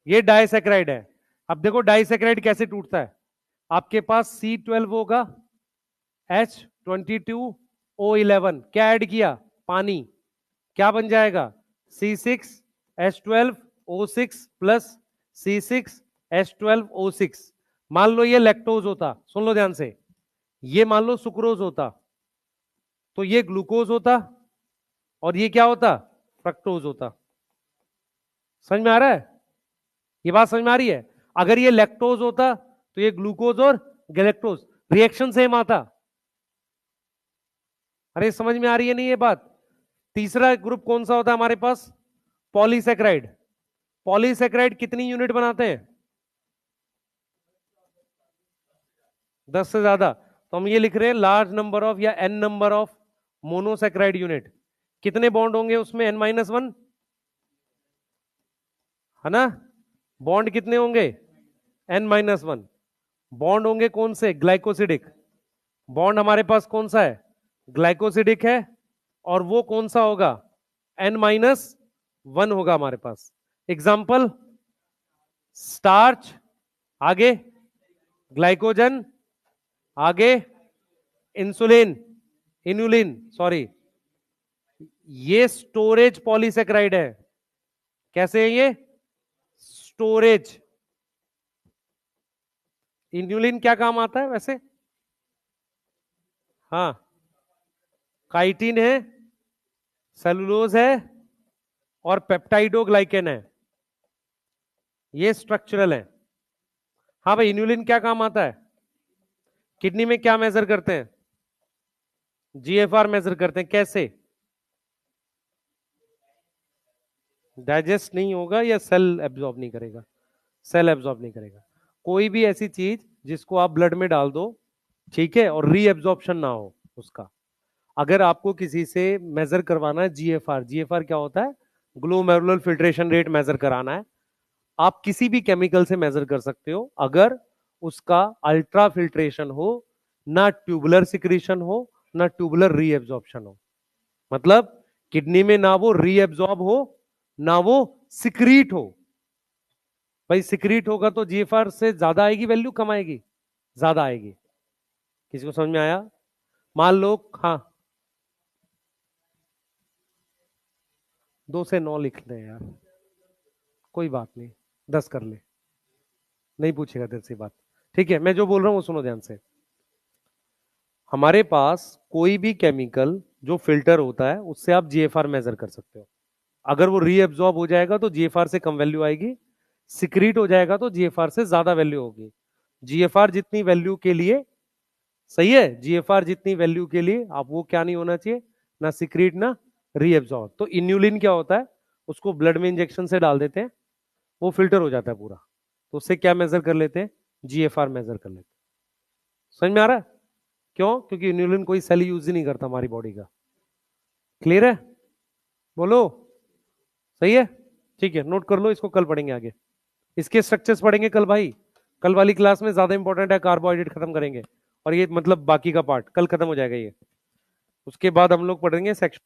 ये डाइसैकेराइड है। अब देखो डाइसैकेराइड कैसे टूटता है। आपके पास C12 होगा, H22O11 क्या ऐड किया? पानी। क्या बन जाएगा? C6H12O6 plus C6H12O6। मान लो ये लैक्टोज होता, सुन लो ध्यान से, ये मान लो सुक्रोज होता, तो ये ग्लूकोज होता और ये क्या होता? फ्रक्टोज होता। समझ में आ रहा है? ये बात समझ में आ रही है? अगर ये लैक्टोज होता तो ये ग्लूकोज और गैलेक्टोज, रिएक्शन सेम आता। अरे समझ में आ रही है नहीं ये बात? तीसरा ग्रुप कौन सा होता है हमारे पास? पॉलीसैकेराइड। पॉलीसैकेराइड कितनी यूनिट बनाते हैं? 10 से ज्यादा। तो हम ये लिख रहे हैं लार्ज नंबर ऑफ या n number of monosaccharide unit. कितने बॉन्ड होंगे उसमें? n-1, है ना? बॉन्ड कितने होंगे? n-1 बॉन्ड होंगे कौन से? ग्लाइकोसिडिक। बॉन्ड हमारे पास कौन सा है? ग्लाइकोसिडिक है। और वो कौन सा होगा? n-1 होगा हमारे पास। एग्जाम्पल, स्टार्च, आगे ग्लाइकोजन, आगे इंसुलिन, इन्युलिन, सॉरी, ये स्टोरेज पॉलीसैकेराइड है। कैसे है ये? स्टोरेज। इन्युलिन क्या काम आता है वैसे? हाँ, काइटिन है, सेलुलोज है और पेप्टाइडोग्लाइकेन है, ये स्ट्रक्चरल है। हाँ भाई, इन्युलिन क्या काम आता है? किडनी में क्या मेजर करते हैं? जीएफआर मेजर करते हैं। कैसे? डाइजेस्ट नहीं होगा या सेल एब्जॉर्ब नहीं करेगा? सेल एब्जॉर्ब नहीं करेगा। कोई भी ऐसी चीज जिसको आप ब्लड में डाल दो, ठीक है, और रीएब्जॉर्प्शन ना हो उसका, अगर आपको किसी से मेजर करवाना है जीएफआर, जीएफआर क्या होता है? ग्लोमेरुलर फिल्ट्रेशन रेट मेजर कराना है, आप किसी भी केमिकल से मेजर कर सकते हो अगर उसका अल्ट्रा फिल्ट्रेशन हो, ना ट्यूबुलर सिक्रीशन हो, ना ट्यूबुलर रीएब्जॉर्प्शन हो। मतलब किडनी में ना वो रीएब्जॉर्ब हो, ना वो सिक्रीट हो। भाई सिक्रीट होगा तो जीएफआर से ज्यादा आएगी वैल्यू, कम आएगी? ज्यादा आएगी। किसी को समझ में आया? मान लो, हाँ, 2 से 9 लिख ले यार, कोई बात नहीं, 10 कर ले, नहीं पूछेगा तेरे से बात। ठीक है, मैं जो बोल रहा हूं वो सुनो ध्यान से। हमारे पास कोई भी केमिकल जो फिल्टर होता है उससे आप जीएफआर मेजर कर सकते हो। अगर वो रीअब्सॉर्ब हो जाएगा तो जीएफआर से कम वैल्यू आएगी, सिक्रीट हो जाएगा तो जीएफआर से ज्यादा वैल्यू होगी। जीएफआर जितनी वैल्यू के लिए, सही है, जीएफआर जितनी वैल्यू के लिए आप वो क्या नहीं होना चाहिए? ना सिक्रीट ना रीअब्सॉर्ब। तो इन्यूलिन क्या होता है? उसको ब्लड में इंजेक्शन से डाल देते हैं, वो फिल्टर हो जाता है पूरा, तो उससे क्या मेजर कर लेते हैं? जीएफआर मेजर कर लेते हैं। समझ में आ रहा है? क्यों? क्योंकि इन्यूलिन कोई सेल यूज ही नहीं करता हमारी बॉडी का। क्लियर है? बोलो। सही है? ठीक है, नोट कर लो इसको, कल पढ़ेंगे आगे, इसके स्ट्रक्चर्स पढ़ेंगे कल भाई। कल वाली क्लास में ज्यादा इंपॉर्टेंट है, कार्बोहाइड्रेट खत्म करेंगे और ये मतलब बाकी का पार्ट कल खत्म हो जाएगा ये। उसके बाद हम लोग पढ़ेंगे सेक्शन